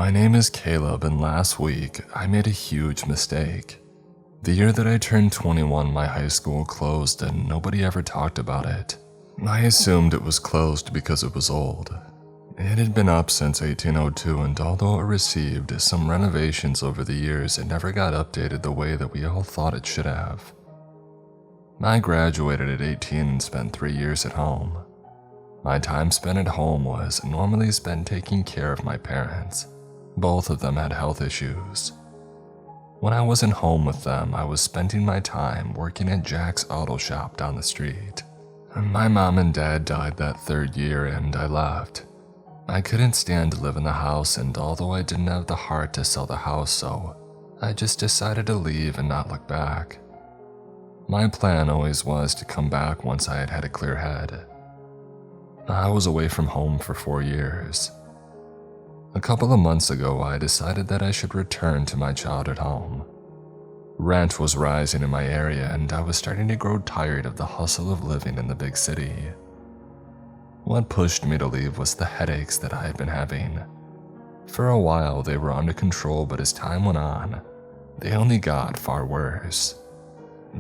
My name is Caleb, and last week I made a huge mistake. The year that I turned 21, my high school closed and nobody ever talked about it. I assumed it was closed because it was old. It had been up since 1802, and although it received some renovations over the years, it never got updated the way that we all thought it should have. I graduated at 18 and spent 3 years at home. My time spent at home was normally spent taking care of my parents. Both of them had health issues. When I wasn't home with them, I was spending my time working at Jack's auto shop down the street. My mom and dad died that 3rd year and I left. I couldn't stand to live in the house, and although I didn't have the heart to sell the house, so I just decided to leave and not look back. My plan always was to come back once I had had a clear head. I was away from home for 4 years. A couple of months ago, I decided that I should return to my childhood home. Rent was rising in my area, and I was starting to grow tired of the hustle of living in the big city. What pushed me to leave was the headaches that I had been having. For a while, they were under control, but as time went on, they only got far worse.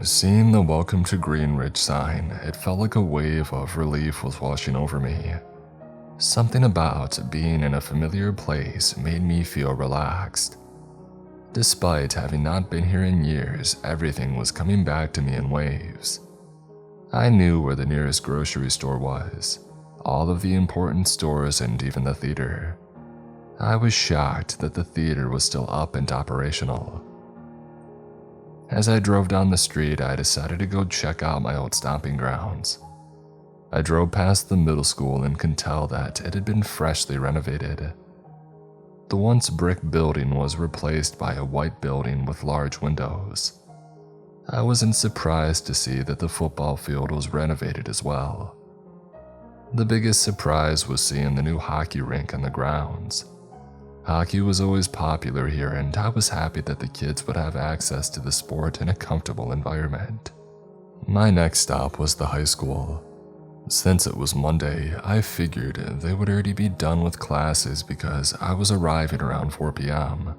Seeing the "Welcome to Greenridge" sign, it felt like a wave of relief was washing over me. Something about being in a familiar place made me feel relaxed. Despite having not been here in years, everything was coming back to me in waves. I knew where the nearest grocery store was, all of the important stores, and even the theater. I was shocked that the theater was still up and operational. As I drove down the street, I decided to go check out my old stomping grounds. I drove past the middle school and could tell that it had been freshly renovated. The once brick building was replaced by a white building with large windows. I wasn't surprised to see that the football field was renovated as well. The biggest surprise was seeing the new hockey rink on the grounds. Hockey was always popular here, and I was happy that the kids would have access to the sport in a comfortable environment. My next stop was the high school. Since it was Monday, I figured they would already be done with classes because I was arriving around 4 p.m.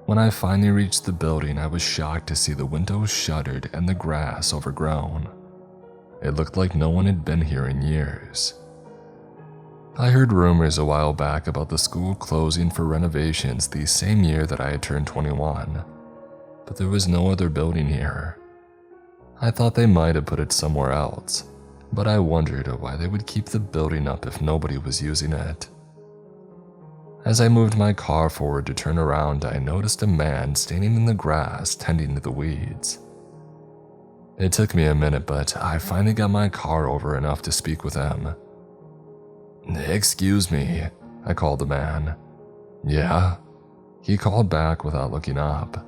When I finally reached the building, I was shocked to see the windows shuttered and the grass overgrown. It looked like no one had been here in years. I heard rumors a while back about the school closing for renovations the same year that I had turned 21, but there was no other building here. I thought they might have put it somewhere else, but I wondered why they would keep the building up if nobody was using it. As I moved my car forward to turn around, I noticed a man standing in the grass tending to the weeds. It took me a minute, but I finally got my car over enough to speak with him. "Excuse me," I called the man. "Yeah?" He called back without looking up.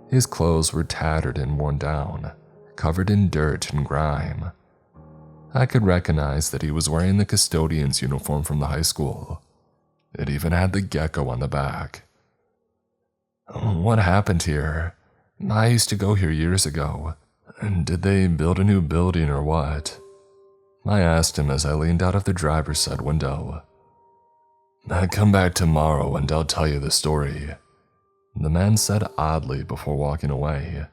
His clothes were tattered and worn down, covered in dirt and grime. I could recognize that he was wearing the custodian's uniform from the high school. It even had the gecko on the back. "What happened here? I used to go here years ago. Did they build a new building or what?" I asked him as I leaned out of the driver's side window. "Come back tomorrow and I'll tell you the story," the man said oddly before walking away.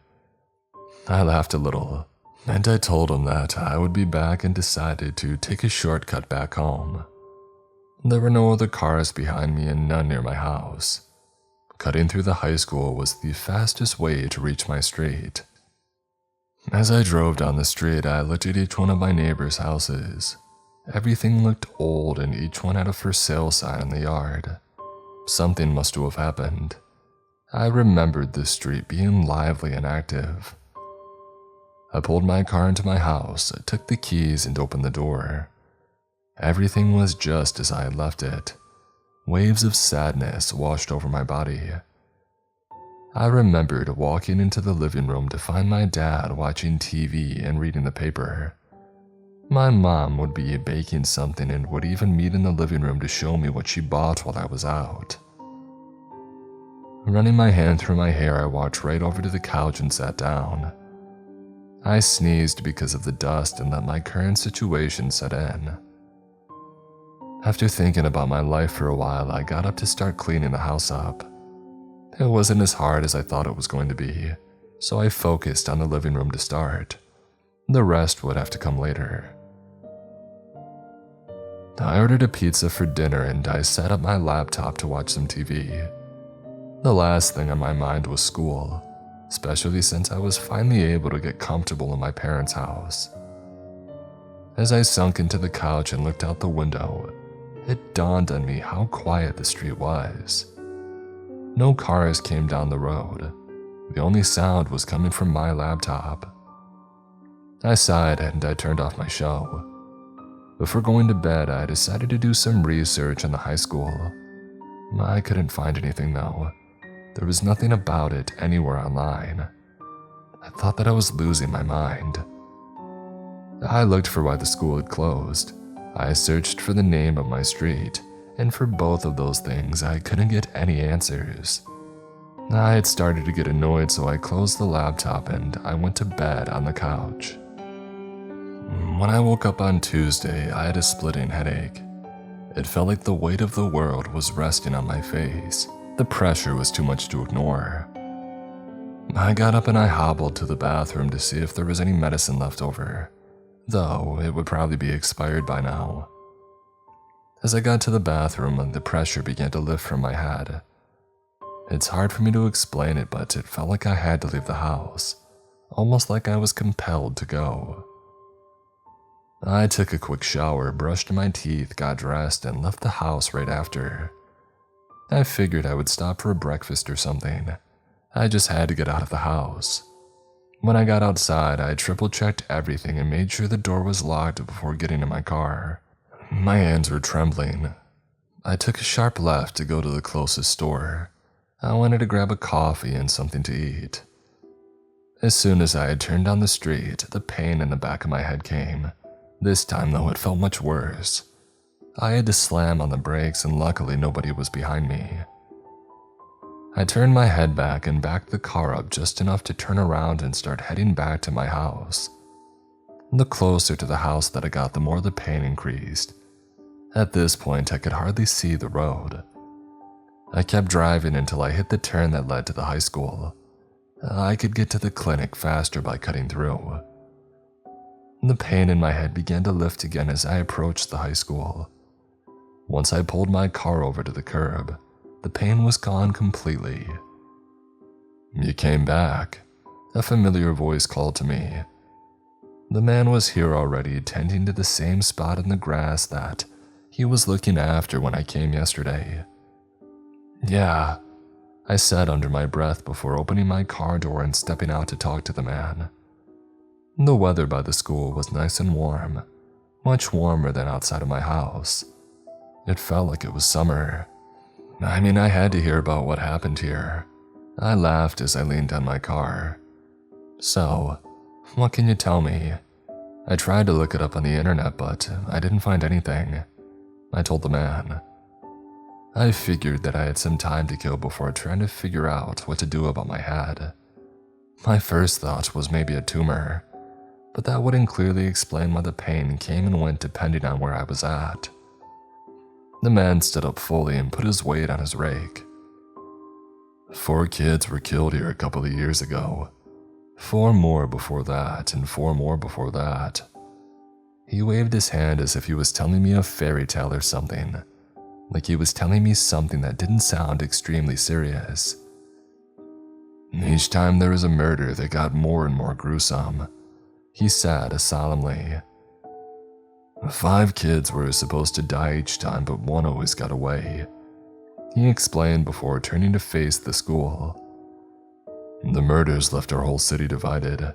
I laughed a little, and I told him that I would be back and decided to take a shortcut back home. There were no other cars behind me and none near my house. Cutting through the high school was the fastest way to reach my street. As I drove down the street, I looked at each one of my neighbors' houses. Everything looked old and each one had a for sale sign in the yard. Something must have happened. I remembered the street being lively and active. I pulled my car into my house, took the keys, and opened the door. Everything was just as I had left it. Waves of sadness washed over my body. I remembered walking into the living room to find my dad watching TV and reading the paper. My mom would be baking something and would even meet in the living room to show me what she bought while I was out. Running my hand through my hair, I walked right over to the couch and sat down. I sneezed because of the dust and let my current situation set in. After thinking about my life for a while, I got up to start cleaning the house up. It wasn't as hard as I thought it was going to be, so I focused on the living room to start. The rest would have to come later. I ordered a pizza for dinner and I set up my laptop to watch some TV. The last thing on my mind was school, especially since I was finally able to get comfortable in my parents' house. As I sunk into the couch and looked out the window, it dawned on me how quiet the street was. No cars came down the road. The only sound was coming from my laptop. I sighed and I turned off my show. Before going to bed, I decided to do some research on the high school. I couldn't find anything though. There was nothing about it anywhere online. I thought that I was losing my mind. I looked for why the school had closed. I searched for the name of my street, and for both of those things, I couldn't get any answers. I had started to get annoyed, so I closed the laptop and I went to bed on the couch. When I woke up on Tuesday, I had a splitting headache. It felt like the weight of the world was resting on my face. The pressure was too much to ignore. I got up and I hobbled to the bathroom to see if there was any medicine left over, though it would probably be expired by now. As I got to the bathroom, the pressure began to lift from my head. It's hard for me to explain it, but it felt like I had to leave the house, almost like I was compelled to go. I took a quick shower, brushed my teeth, got dressed, and left the house right after. I figured I would stop for a breakfast or something. I just had to get out of the house. When I got outside, I triple-checked everything and made sure the door was locked before getting in my car. My hands were trembling. I took a sharp left to go to the closest store. I wanted to grab a coffee and something to eat. As soon as I had turned down the street, the pain in the back of my head came. This time, though, it felt much worse. I had to slam on the brakes, and luckily nobody was behind me. I turned my head back and backed the car up just enough to turn around and start heading back to my house. The closer to the house that I got, the more the pain increased. At this point, I could hardly see the road. I kept driving until I hit the turn that led to the high school. I could get to the clinic faster by cutting through. The pain in my head began to lift again as I approached the high school. Once I pulled my car over to the curb, the pain was gone completely. "You came back," a familiar voice called to me. The man was here already, tending to the same spot in the grass that he was looking after when I came yesterday. "Yeah," I said under my breath before opening my car door and stepping out to talk to the man. The weather by the school was nice and warm, much warmer than outside of my house. It felt like it was summer. I mean, I had to hear about what happened here. I laughed as I leaned on my car. "So, what can you tell me?" I tried to look it up on the internet, but I didn't find anything, I told the man. I figured that I had some time to kill before trying to figure out what to do about my head. My first thought was maybe a tumor, but that wouldn't clearly explain why the pain came and went depending on where I was at. The man stood up fully and put his weight on his rake. 4 kids were killed here a couple of years ago. 4 more before that, and 4 more before that. He waved his hand as if he was telling me a fairy tale or something, like he was telling me something that didn't sound extremely serious. Each time there was a murder, they got more and more gruesome, he said solemnly. 5 kids were supposed to die each time, but 1 always got away, he explained before turning to face the school. The murders left our whole city divided.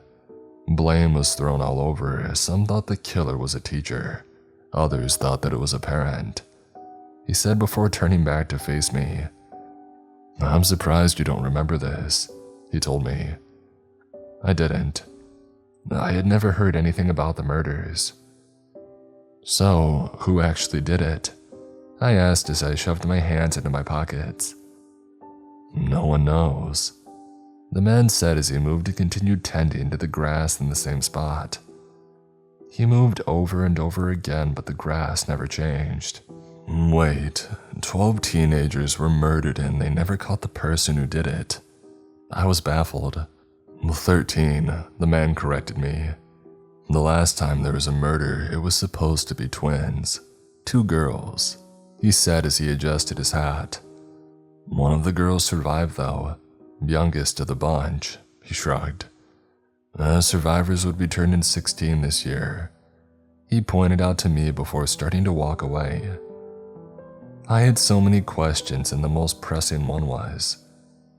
Blame was thrown all over. Some thought the killer was a teacher. Others thought that it was a parent, he said before turning back to face me. "I'm surprised you don't remember this," he told me. I didn't. I had never heard anything about the murders. "So, who actually did it?" I asked as I shoved my hands into my pockets. "No one knows," the man said as he moved to continue tending to the grass in the same spot. He moved over and over again, but the grass never changed. Wait, 12 teenagers were murdered and they never caught the person who did it. I was baffled. 13, the man corrected me. The last time there was a murder, it was supposed to be twins. 2 girls, he said as he adjusted his hat. One of the girls survived though, youngest of the bunch, he shrugged. Survivors would be turning 16 this year. He pointed out to me before starting to walk away. I had so many questions, and the most pressing one was,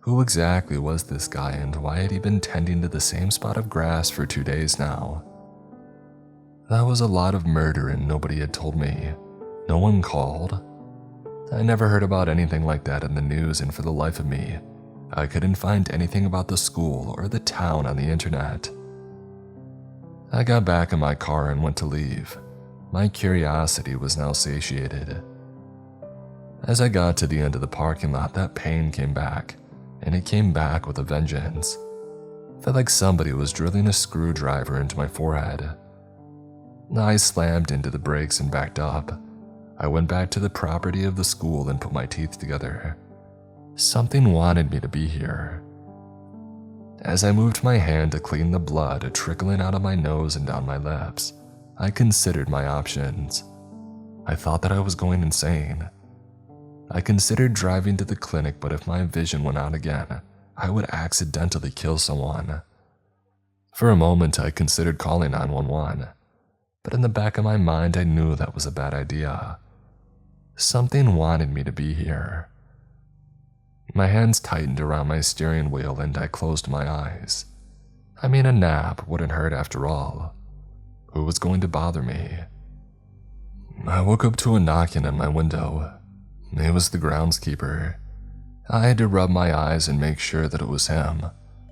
who exactly was this guy and why had he been tending to the same spot of grass for 2 days now? That was a lot of murder and nobody had told me. No one called. I never heard about anything like that in the news, and for the life of me, I couldn't find anything about the school or the town on the internet. I got back in my car and went to leave. My curiosity was now satiated. As I got to the end of the parking lot, that pain came back, and it came back with a vengeance. Felt like somebody was drilling a screwdriver into my forehead. I slammed into the brakes and backed up. I went back to the property of the school and put my teeth together. Something wanted me to be here. As I moved my hand to clean the blood trickling out of my nose and down my lips, I considered my options. I thought that I was going insane. I considered driving to the clinic, but if my vision went out again, I would accidentally kill someone. For a moment, I considered calling 911, but in the back of my mind, I knew that was a bad idea. Something wanted me to be here. My hands tightened around my steering wheel and I closed my eyes. I mean, a nap wouldn't hurt after all. Who was going to bother me? I woke up to a knocking at my window. It was the groundskeeper. I had to rub my eyes and make sure that it was him.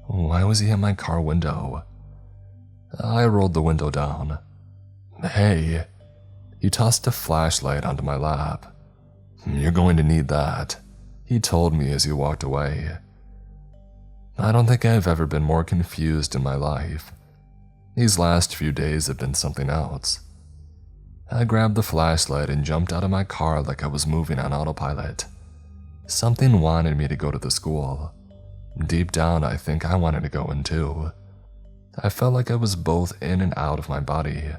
Why was he at my car window? I rolled the window down. Hey, he tossed a flashlight onto my lap. You're going to need that, he told me as he walked away. I don't think I've ever been more confused in my life. These last few days have been something else. I grabbed the flashlight and jumped out of my car like I was moving on autopilot. Something wanted me to go to the school. Deep down, I think I wanted to go in too. I felt like I was both in and out of my body,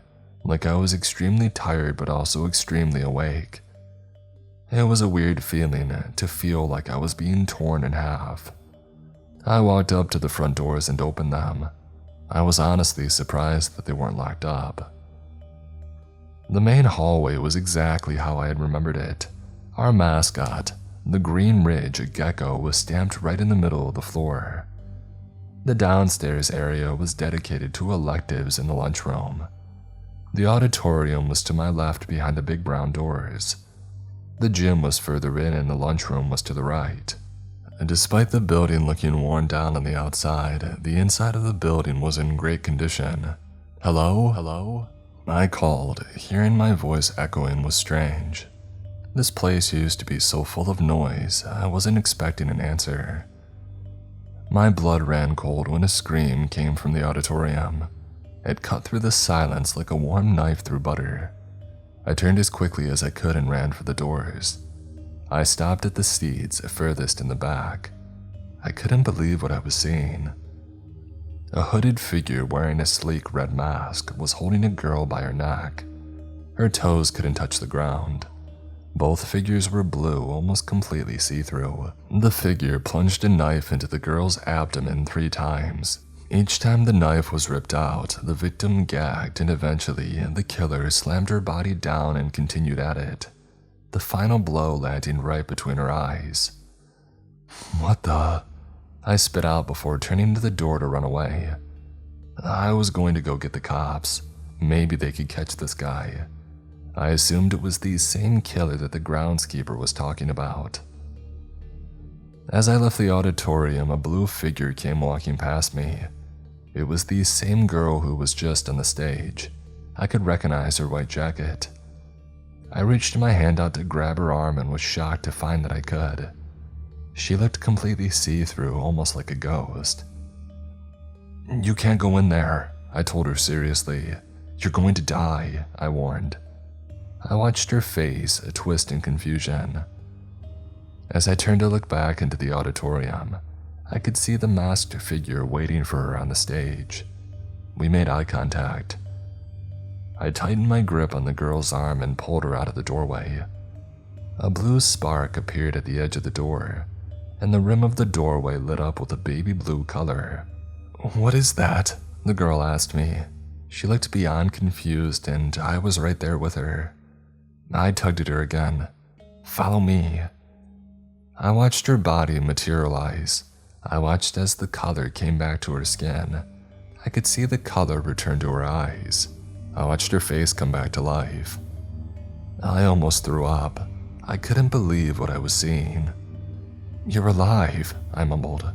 like I was extremely tired but also extremely awake. It was a weird feeling to feel like I was being torn in half. I walked up to the front doors and opened them. I was honestly surprised that they weren't locked up. The main hallway was exactly how I had remembered it. Our mascot, the Green Ridge gecko, was stamped right in the middle of the floor. The downstairs area was dedicated to electives in the lunchroom. The auditorium was to my left behind the big brown doors. The gym was further in and the lunchroom was to the right. Despite the building looking worn down on the outside, the inside of the building was in great condition. Hello? Hello? I called. Hearing my voice echoing was strange. This place used to be so full of noise, I wasn't expecting an answer. My blood ran cold when a scream came from the auditorium. It cut through the silence like a warm knife through butter. I turned as quickly as I could and ran for the doors. I stopped at the seats furthest in the back. I couldn't believe what I was seeing. A hooded figure wearing a sleek red mask was holding a girl by her neck. Her toes couldn't touch the ground. Both figures were blue, almost completely see-through. The figure plunged a knife into the girl's abdomen 3 times. Each time the knife was ripped out, the victim gagged, and eventually the killer slammed her body down and continued at it, the final blow landing right between her eyes. What the? I spit out before turning to the door to run away. I was going to go get the cops. Maybe they could catch this guy. I assumed it was the same killer that the groundskeeper was talking about. As I left the auditorium, a blue figure came walking past me. It was the same girl who was just on the stage. I could recognize her white jacket. I reached my hand out to grab her arm and was shocked to find that I could. She looked completely see-through, almost like a ghost. You can't go in there, I told her seriously. You're going to die, I warned. I watched her face twist in confusion. As I turned to look back into the auditorium, I could see the masked figure waiting for her on the stage. We made eye contact. I tightened my grip on the girl's arm and pulled her out of the doorway. A blue spark appeared at the edge of the door, and the rim of the doorway lit up with a baby blue color. "What is that?" the girl asked me. She looked beyond confused, and I was right there with her. I tugged at her again. "Follow me." I watched her body materialize. I watched as the color came back to her skin. I could see the color return to her eyes. I watched her face come back to life. I almost threw up. I couldn't believe what I was seeing. "You're alive," I mumbled.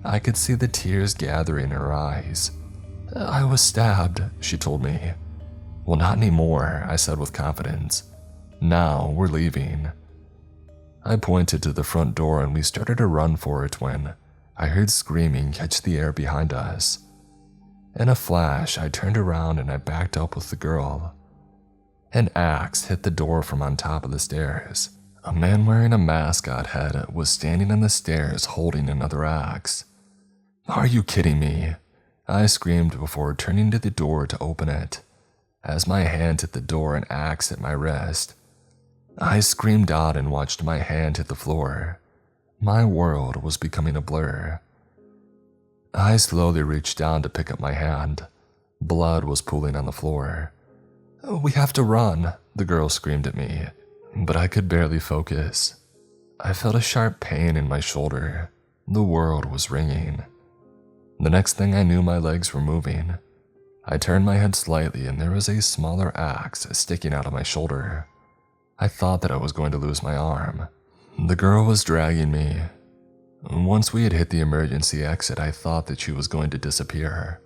I could see the tears gathering in her eyes. "I was stabbed," she told me. "Well, not anymore," I said with confidence. "Now we're leaving." I pointed to the front door and we started to run for it when I heard screaming catch the air behind us. In a flash, I turned around and I backed up with the girl. An axe hit the door from on top of the stairs. A man wearing a mascot head was standing on the stairs holding another axe. "Are you kidding me?" I screamed before turning to the door to open it. As my hand hit the door, an axe hit my wrist. I screamed out and watched my hand hit the floor. My world was becoming a blur. I slowly reached down to pick up my hand. Blood was pooling on the floor. "We have to run," the girl screamed at me, but I could barely focus. I felt a sharp pain in my shoulder. The world was ringing. The next thing I knew, my legs were moving. I turned my head slightly and there was a smaller axe sticking out of my shoulder. I thought that I was going to lose my arm. The girl was dragging me. Once we had hit the emergency exit, I thought that she was going to disappear.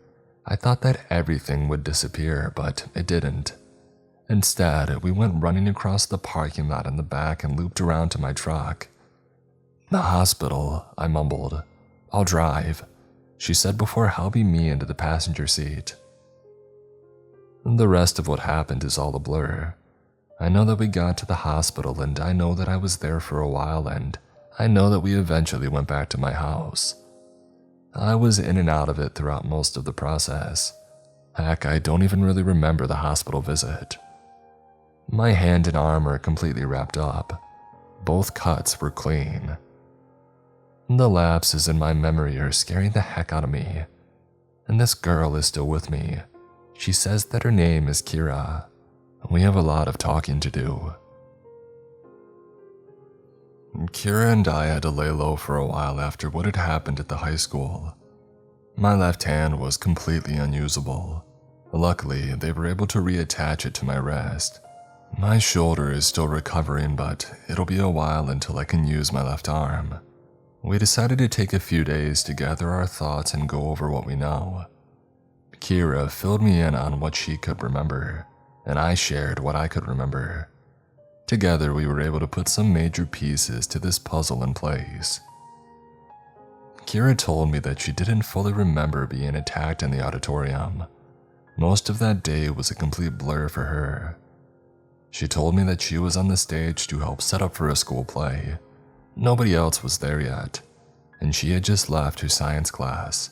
I thought that everything would disappear, but it didn't. Instead, we went running across the parking lot in the back and looped around to my truck. "The hospital," I mumbled. "I'll drive," she said before helping me into the passenger seat. The rest of what happened is all a blur. I know that we got to the hospital and I know that I was there for a while and I know that we eventually went back to my house. I was in and out of it throughout most of the process. Heck, I don't even really remember the hospital visit. My hand and arm are completely wrapped up. Both cuts were clean. The lapses in my memory are scaring the heck out of me. And this girl is still with me. She says that her name is Kira. We have a lot of talking to do. Kira and I had to lay low for a while after what had happened at the high school. My left hand was completely unusable. Luckily, they were able to reattach it to my wrist. My shoulder is still recovering, but it'll be a while until I can use my left arm. We decided to take a few days to gather our thoughts and go over what we know. Kira filled me in on what she could remember, and I shared what I could remember. Together, we were able to put some major pieces to this puzzle in place. Kira told me that she didn't fully remember being attacked in the auditorium. Most of that day was a complete blur for her. She told me that she was on the stage to help set up for a school play. Nobody else was there yet, and she had just left her science class.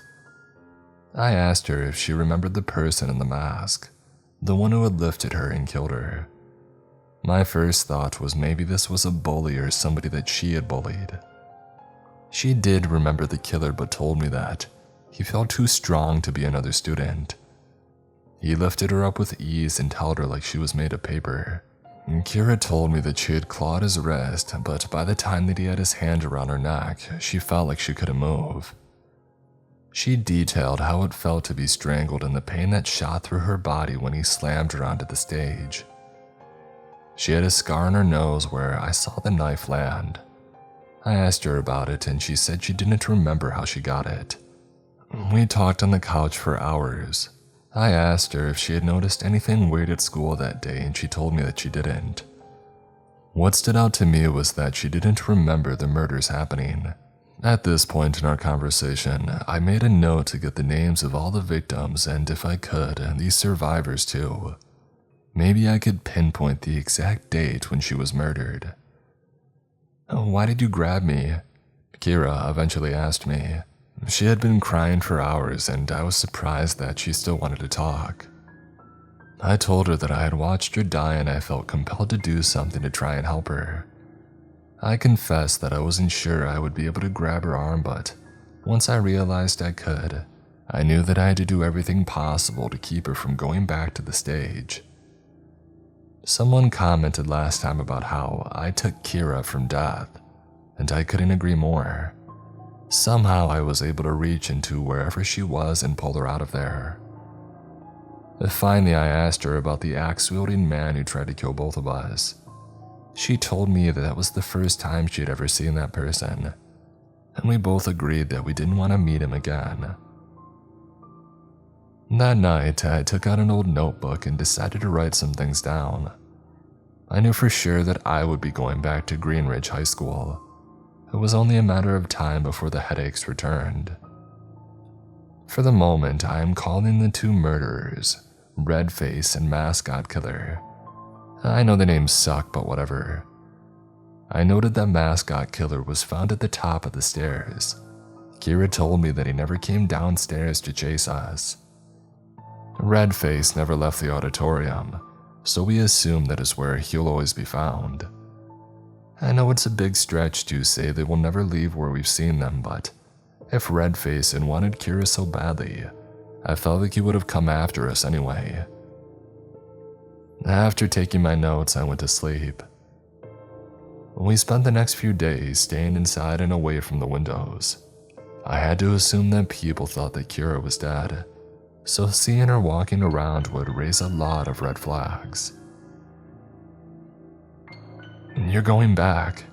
I asked her if she remembered the person in the mask, the one who had lifted her and killed her. My first thought was maybe this was a bully or somebody that she had bullied. She did remember the killer but told me that he felt too strong to be another student. He lifted her up with ease and held her like she was made of paper. Kira told me that she had clawed his wrist, but by the time that he had his hand around her neck, she felt like she couldn't move. She detailed how it felt to be strangled and the pain that shot through her body when he slammed her onto the stage. She had a scar on her nose where I saw the knife land. I asked her about it and she said she didn't remember how she got it. We talked on the couch for hours. I asked her if she had noticed anything weird at school that day and she told me that she didn't. What stood out to me was that she didn't remember the murders happening. At this point in our conversation, I made a note to get the names of all the victims and, if I could, these survivors too. Maybe I could pinpoint the exact date when she was murdered. "Why did you grab me?" Kira eventually asked me. She had been crying for hours, and I was surprised that she still wanted to talk. I told her that I had watched her die and I felt compelled to do something to try and help her. I confessed that I wasn't sure I would be able to grab her arm, but once I realized I could, I knew that I had to do everything possible to keep her from going back to the stage. Someone commented last time about how I took Kira from death, and I couldn't agree more. Somehow I was able to reach into wherever she was and pull her out of there. Finally, I asked her about the axe-wielding man who tried to kill both of us. She told me that was the first time she had ever seen that person, and we both agreed that we didn't want to meet him again. That night, I took out an old notebook and decided to write some things down. I knew for sure that I would be going back to Greenridge High School. It was only a matter of time before the headaches returned. For the moment, I am calling the two murderers Redface and Mascot Killer. I know the names suck, but whatever. I noted that Mascot Killer was found at the top of the stairs. Kira told me that he never came downstairs to chase us. Redface never left the auditorium, so we assume that is where he'll always be found. I know it's a big stretch to say they will never leave where we've seen them, but if Redface had wanted Kira so badly, I felt like he would have come after us anyway. After taking my notes, I went to sleep. We spent the next few days staying inside and away from the windows. I had to assume that people thought that Kira was dead, so seeing her walking around would raise a lot of red flags. "You're going back."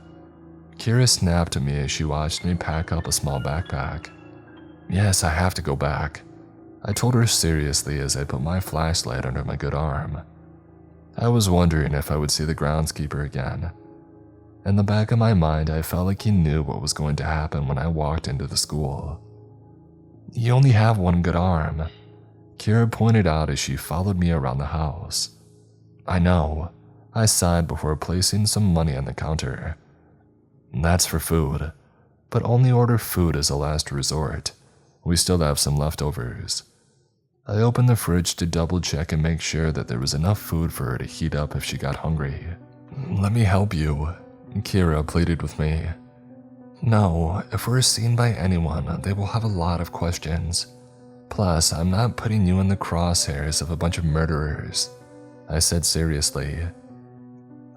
Kira snapped at me as she watched me pack up a small backpack. "Yes, I have to go back," I told her seriously as I put my flashlight under my good arm. I was wondering if I would see the groundskeeper again. In the back of my mind, I felt like he knew what was going to happen when I walked into the school. "You only have one good arm," Kira pointed out as she followed me around the house. "I know," I sighed before placing some money on the counter. "That's for food, but only order food as a last resort. We still have some leftovers." I opened the fridge to double check and make sure that there was enough food for her to heat up if she got hungry. "Let me help you," Kira pleaded with me. "No, if we're seen by anyone, they will have a lot of questions. Plus, I'm not putting you in the crosshairs of a bunch of murderers," I said seriously.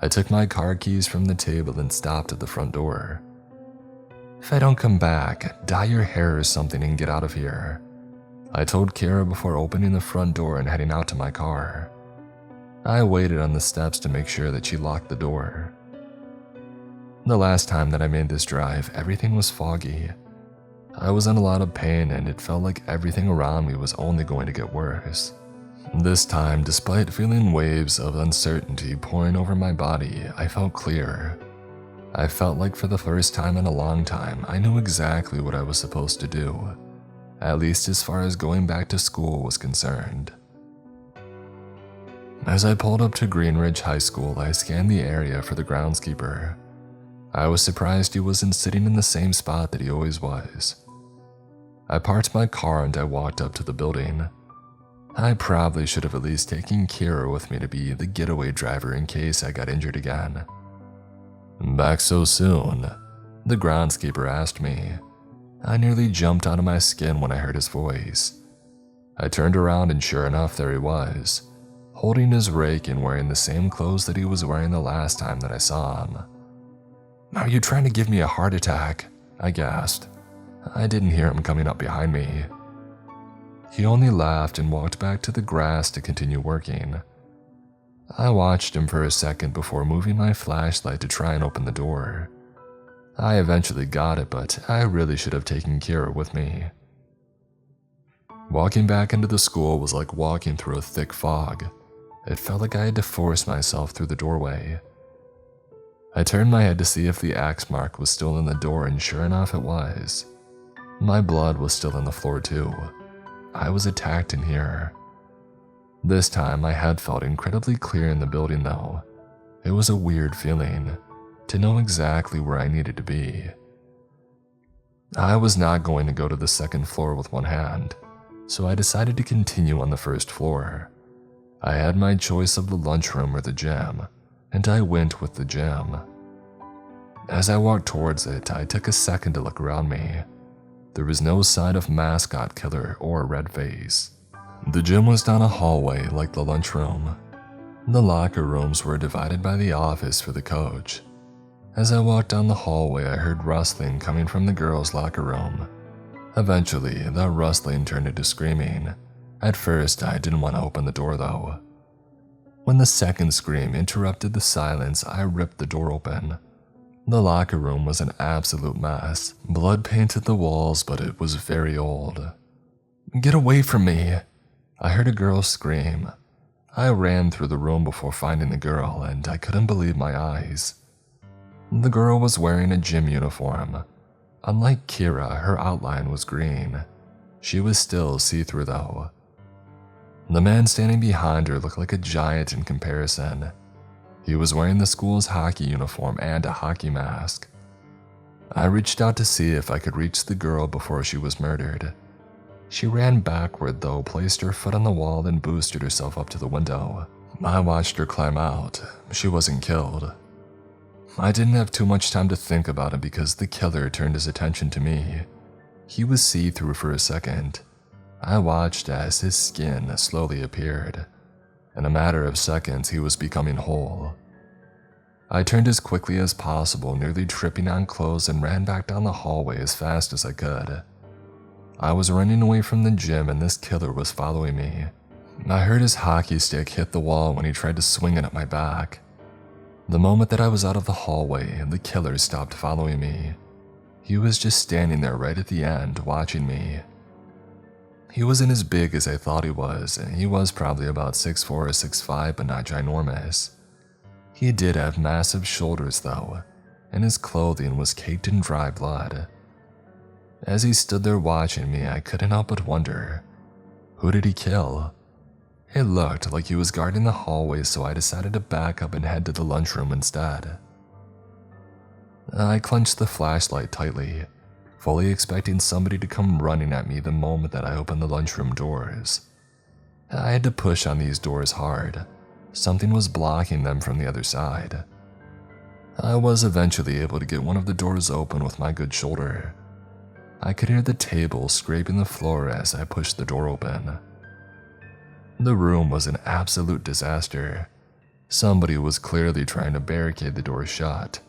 I took my car keys from the table and stopped at the front door. "If I don't come back, dye your hair or something and get out of here," I told Kira before opening the front door and heading out to my car. I waited on the steps to make sure that she locked the door. The last time that I made this drive, everything was foggy. I was in a lot of pain and it felt like everything around me was only going to get worse. This time, despite feeling waves of uncertainty pouring over my body, I felt clear. I felt like for the first time in a long time, I knew exactly what I was supposed to do, at least as far as going back to school was concerned. As I pulled up to Greenridge High School, I scanned the area for the groundskeeper. I was surprised he wasn't sitting in the same spot that he always was. I parked my car and I walked up to the building. I probably should have at least taken Kira with me to be the getaway driver in case I got injured again. "Back so soon?" the groundskeeper asked me. I nearly jumped out of my skin when I heard his voice. I turned around and sure enough, there he was, holding his rake and wearing the same clothes that he was wearing the last time that I saw him. "Are you trying to give me a heart attack?" I gasped. I didn't hear him coming up behind me. He only laughed and walked back to the grass to continue working. I watched him for a second before moving my flashlight to try and open the door. I eventually got it, but I really should have taken Kira with me. Walking back into the school was like walking through a thick fog. It felt like I had to force myself through the doorway. I turned my head to see if the axe mark was still in the door, and sure enough it was. My blood was still on the floor too. I was attacked in here. This time my head felt incredibly clear in the building though. It was a weird feeling to know exactly where I needed to be. I was not going to go to the second floor with one hand, so I decided to continue on the first floor. I had my choice of the lunchroom or the gym, and I went with the gym. As I walked towards it, I took a second to look around me. There was no sign of mascot killer or red face. The gym was down a hallway like the lunchroom. The locker rooms were divided by the office for the coach. As I walked down the hallway, I heard rustling coming from the girls' locker room. Eventually, that rustling turned into screaming. At first, I didn't want to open the door though. When the second scream interrupted the silence, I ripped the door open. The locker room was an absolute mess. Blood painted the walls, but it was very old. "Get away from me!" I heard a girl scream. I ran through the room before finding the girl, and I couldn't believe my eyes. The girl was wearing a gym uniform. Unlike Kira, her outline was green. She was still see-through though. The man standing behind her looked like a giant in comparison. He was wearing the school's hockey uniform and a hockey mask. I reached out to see if I could reach the girl before she was murdered. She ran backward though, placed her foot on the wall and boosted herself up to the window. I watched her climb out. She wasn't killed. I didn't have too much time to think about it because the killer turned his attention to me. He was see-through for a second. I watched as his skin slowly appeared. In a matter of seconds, he was becoming whole. I turned as quickly as possible, nearly tripping on clothes, and ran back down the hallway as fast as I could. I was running away from the gym and this killer was following me. I heard his hockey stick hit the wall when he tried to swing it at my back. The moment that I was out of the hallway, the killer stopped following me. He was just standing there right at the end, watching me. He wasn't as big as I thought he was, and he was probably about 6'4" or 6'5", but not ginormous. He did have massive shoulders though, and his clothing was caked in dry blood. As he stood there watching me, I couldn't help but wonder, who did he kill? It looked like he was guarding the hallway, so I decided to back up and head to the lunchroom instead. I clenched the flashlight tightly, fully expecting somebody to come running at me the moment that I opened the lunchroom doors. I had to push on these doors hard. Something was blocking them from the other side. I was eventually able to get one of the doors open with my good shoulder. I could hear the table scraping the floor as I pushed the door open. The room was an absolute disaster. Somebody was clearly trying to barricade the door shut.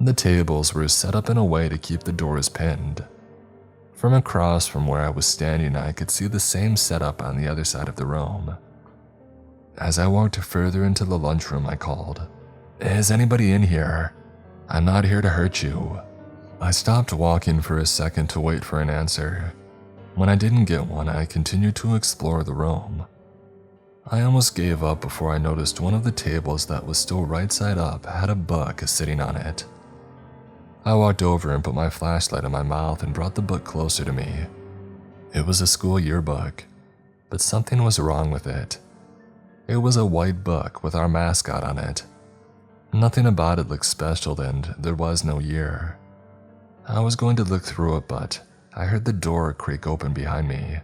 The tables were set up in a way to keep the doors pinned. From across from where I was standing, I could see the same setup on the other side of the room. As I walked further into the lunchroom, I called, "Is anybody in here? I'm not here to hurt you." I stopped walking for a second to wait for an answer. When I didn't get one, I continued to explore the room. I almost gave up before I noticed one of the tables that was still right side up had a book sitting on it. I walked over and put my flashlight in my mouth and brought the book closer to me. It was a school yearbook, but something was wrong with it. It was a white book with our mascot on it. Nothing about it looked special, and there was no year. I was going to look through it, but I heard the door creak open behind me.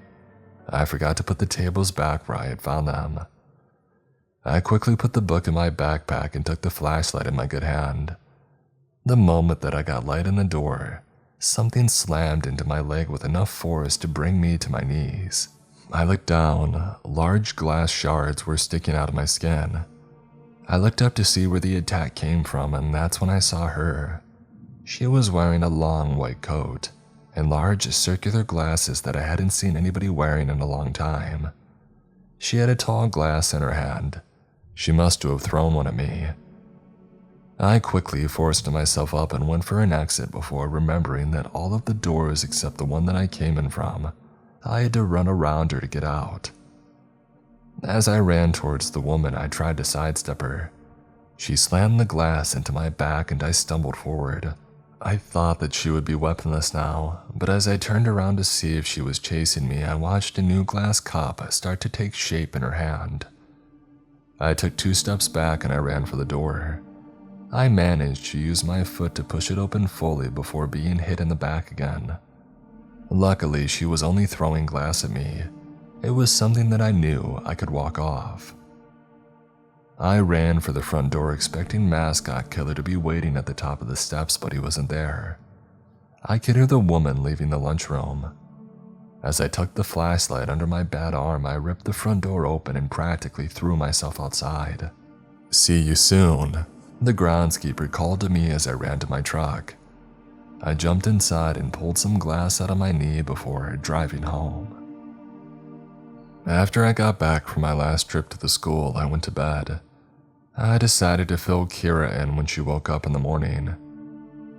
I forgot to put the tables back where I had found them. I quickly put the book in my backpack and took the flashlight in my good hand. The moment that I got light in the door, something slammed into my leg with enough force to bring me to my knees. I looked down. Large glass shards were sticking out of my skin. I looked up to see where the attack came from, and that's when I saw her. She was wearing a long white coat and large circular glasses that I hadn't seen anybody wearing in a long time. She had a tall glass in her hand. She must have thrown one at me. I quickly forced myself up and went for an exit before remembering that all of the doors except the one that I came in from, I had to run around her to get out. As I ran towards the woman, I tried to sidestep her. She slammed the glass into my back and I stumbled forward. I thought that she would be weaponless now, but as I turned around to see if she was chasing me, I watched a new glass cup start to take shape in her hand. I took 2 steps back and I ran for the door. I managed to use my foot to push it open fully before being hit in the back again. Luckily, she was only throwing glass at me. It was something that I knew I could walk off. I ran for the front door expecting Mascot Killer to be waiting at the top of the steps, but he wasn't there. I could hear the woman leaving the lunchroom. As I tucked the flashlight under my bad arm, I ripped the front door open and practically threw myself outside. "See you soon," the groundskeeper called to me as I ran to my truck. I jumped inside and pulled some glass out of my knee before driving home. After I got back from my last trip to the school, I went to bed. I decided to fill Kira in when she woke up in the morning.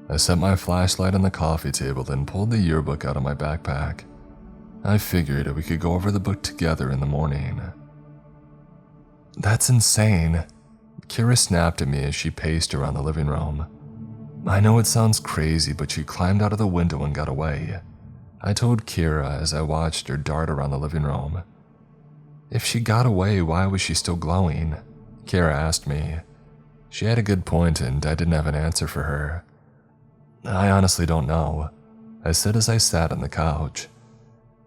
I set my flashlight on the coffee table and pulled the yearbook out of my backpack. I figured we could go over the book together in the morning. "That's insane," Kira snapped at me as she paced around the living room. "I know it sounds crazy, but she climbed out of the window and got away," I told Kira as I watched her dart around the living room. "If she got away, why was she still glowing?" Kira asked me. She had a good point and I didn't have an answer for her. "I honestly don't know," I said as I sat on the couch.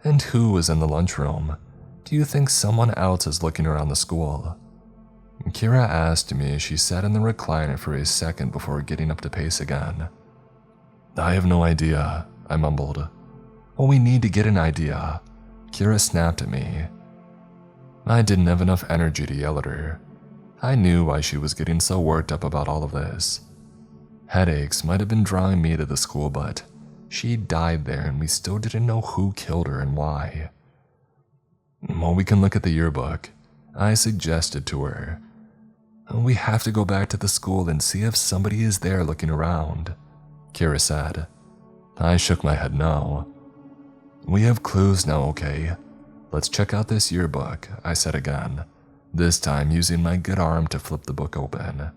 "And who was in the lunchroom? Do you think someone else is looking around the school?" Kira asked me as she sat in the recliner for a second before getting up to pace again. "I have no idea," I mumbled. "Well, we need to get an idea," Kira snapped at me. I didn't have enough energy to yell at her. I knew why she was getting so worked up about all of this. Headaches might have been drawing me to the school, but she died there and we still didn't know who killed her and why. "Well, we can look at the yearbook," I suggested to her. "We have to go back to the school and see if somebody is there looking around," Kira said. I shook my head no. "We have clues now, okay? Let's check out this yearbook," I said again, this time using my good arm to flip the book open.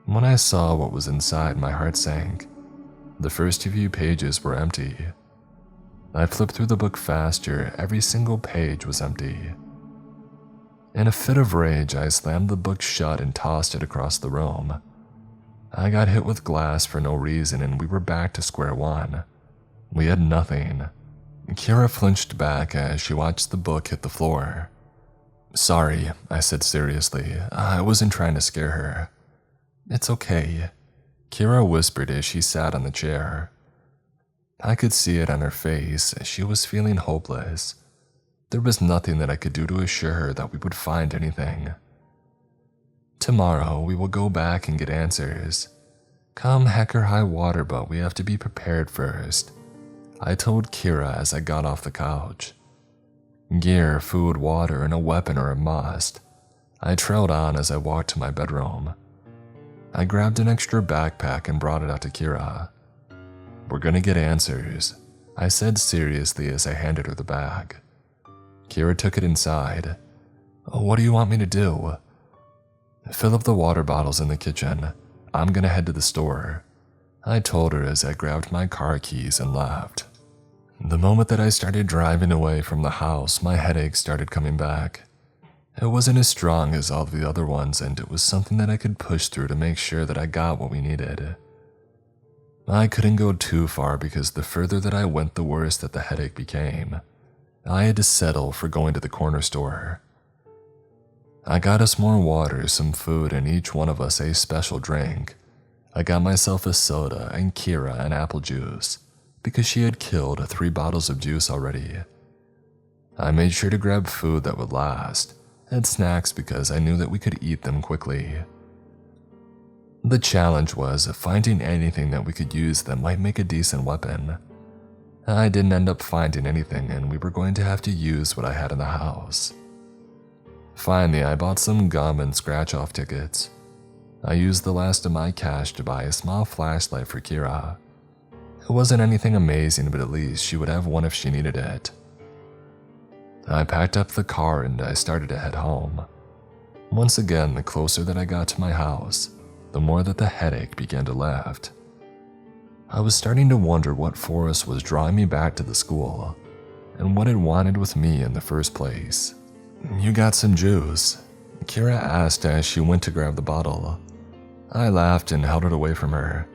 When I saw what was inside, my heart sank. The first few pages were empty. I flipped through the book faster. Every single page was empty. In a fit of rage, I slammed the book shut and tossed it across the room. I got hit with glass for no reason and we were back to square one. We had nothing. Kira flinched back as she watched the book hit the floor. "Sorry," I said seriously. "I wasn't trying to scare her." "It's okay," Kira whispered as she sat on the chair. I could see it on her face. She was feeling hopeless. There was nothing that I could do to assure her that we would find anything. "Tomorrow, we will go back and get answers. Come heck or high water, but we have to be prepared first," I told Kira as I got off the couch. Gear, food, water, and a weapon are a must. I trailed on as I walked to my bedroom. I grabbed an extra backpack and brought it out to Kira. "We're gonna get answers," I said seriously as I handed her the bag. Kira took it inside. "What do you want me to do?" "Fill up the water bottles in the kitchen. I'm gonna head to the store," I told her as I grabbed my car keys and left. The moment that I started driving away from the house, my headache started coming back. It wasn't as strong as all the other ones, and it was something that I could push through to make sure that I got what we needed. I couldn't go too far because the further that I went, the worse that the headache became. I had to settle for going to the corner store. I got us more water, some food, and each one of us a special drink. I got myself a soda and Kira an apple juice, because she had killed 3 bottles of juice already. I made sure to grab food that would last, and snacks because I knew that we could eat them quickly. The challenge was finding anything that we could use that might make a decent weapon. I didn't end up finding anything, and we were going to have to use what I had in the house. Finally, I bought some gum and scratch-off tickets. I used the last of my cash to buy a small flashlight for Kira. It wasn't anything amazing, but at least she would have one if she needed it. I packed up the car and I started to head home. Once again, the closer that I got to my house, the more that the headache began to lift. I was starting to wonder what force was drawing me back to the school, and what it wanted with me in the first place. "You got some juice?" Kira asked as she went to grab the bottle. I laughed and held it away from her.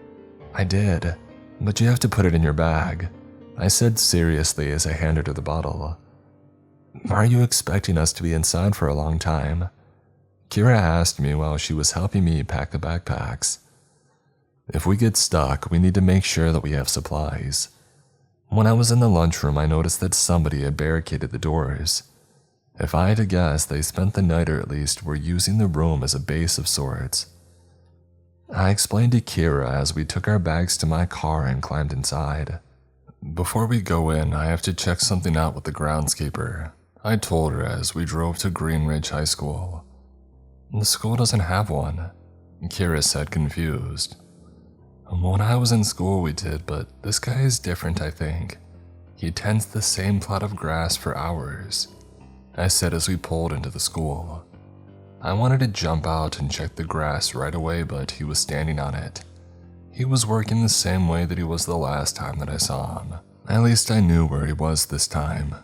"I did, but you have to put it in your bag," I said seriously as I handed her the bottle. "Are you expecting us to be inside for a long time?" Kira asked me while she was helping me pack the backpacks. "If we get stuck, we need to make sure that we have supplies." When I was in the lunchroom, I noticed that somebody had barricaded the doors. If I had to guess, they spent the night, or at least were using the room as a base of sorts. I explained to Kira as we took our bags to my car and climbed inside. "Before we go in, I have to check something out with the groundskeeper," I told her as we drove to Greenridge High School. "The school doesn't have one," Kira said, confused. "When I was in school we did, but this guy is different, I think. He tends the same plot of grass for hours," I said as we pulled into the school. I wanted to jump out and check the grass right away, but he was standing on it. He was working the same way that he was the last time that I saw him. At least I knew where he was this time.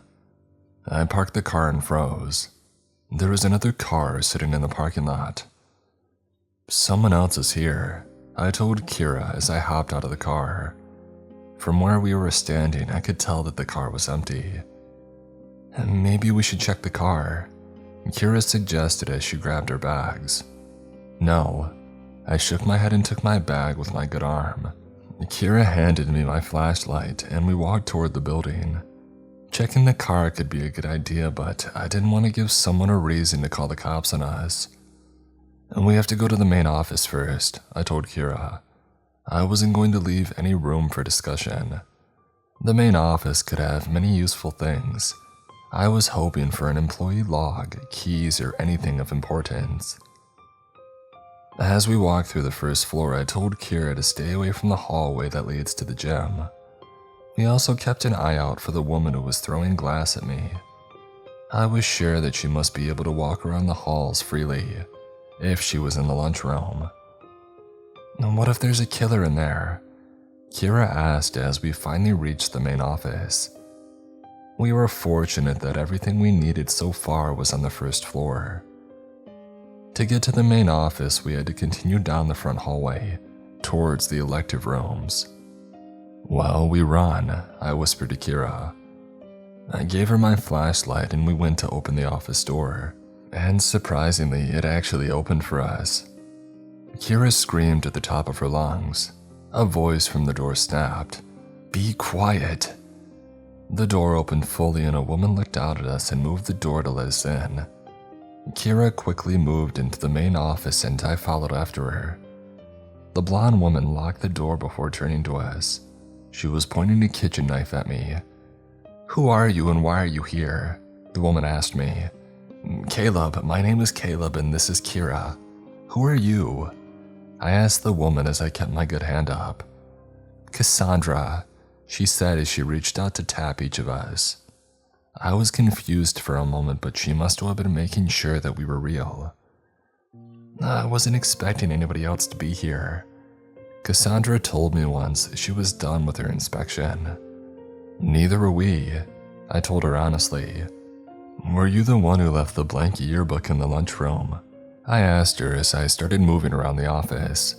I parked the car and froze. There was another car sitting in the parking lot. "Someone else is here," I told Kira as I hopped out of the car. From where we were standing, I could tell that the car was empty. "Maybe we should check the car," Kira suggested as she grabbed her bags. "No." I shook my head and took my bag with my good arm. Kira handed me my flashlight and we walked toward the building. Checking the car could be a good idea, but I didn't want to give someone a reason to call the cops on us. "We have to go to the main office first," I told Kira. I wasn't going to leave any room for discussion. The main office could have many useful things. I was hoping for an employee log, keys, or anything of importance. As we walked through the first floor, I told Kira to stay away from the hallway that leads to the gym. We also kept an eye out for the woman who was throwing glass at me. I was sure that she must be able to walk around the halls freely, if she was in the lunchroom. "What if there's a killer in there?" Kira asked as we finally reached the main office. We were fortunate that everything we needed so far was on the first floor. To get to the main office, we had to continue down the front hallway, towards the elective rooms. "Well, we run," I whispered to Kira. I gave her my flashlight and we went to open the office door, and surprisingly, it actually opened for us. Kira screamed at the top of her lungs. A voice from the door snapped, "Be quiet." The door opened fully and a woman looked out at us and moved the door to let us in. Kira quickly moved into the main office and I followed after her. The blonde woman locked the door before turning to us. She was pointing a kitchen knife at me. "Who are you and why are you here?" the woman asked me. "Caleb, my name is Caleb and this is Kira. Who are you?" I asked the woman as I kept my good hand up. "Cassandra," she said as she reached out to tap each of us. I was confused for a moment, but she must have been making sure that we were real. "I wasn't expecting anybody else to be here." Cassandra told me once she was done with her inspection. "Neither were we," I told her honestly. "Were you the one who left the blank yearbook in the lunchroom?" I asked her as I started moving around the office.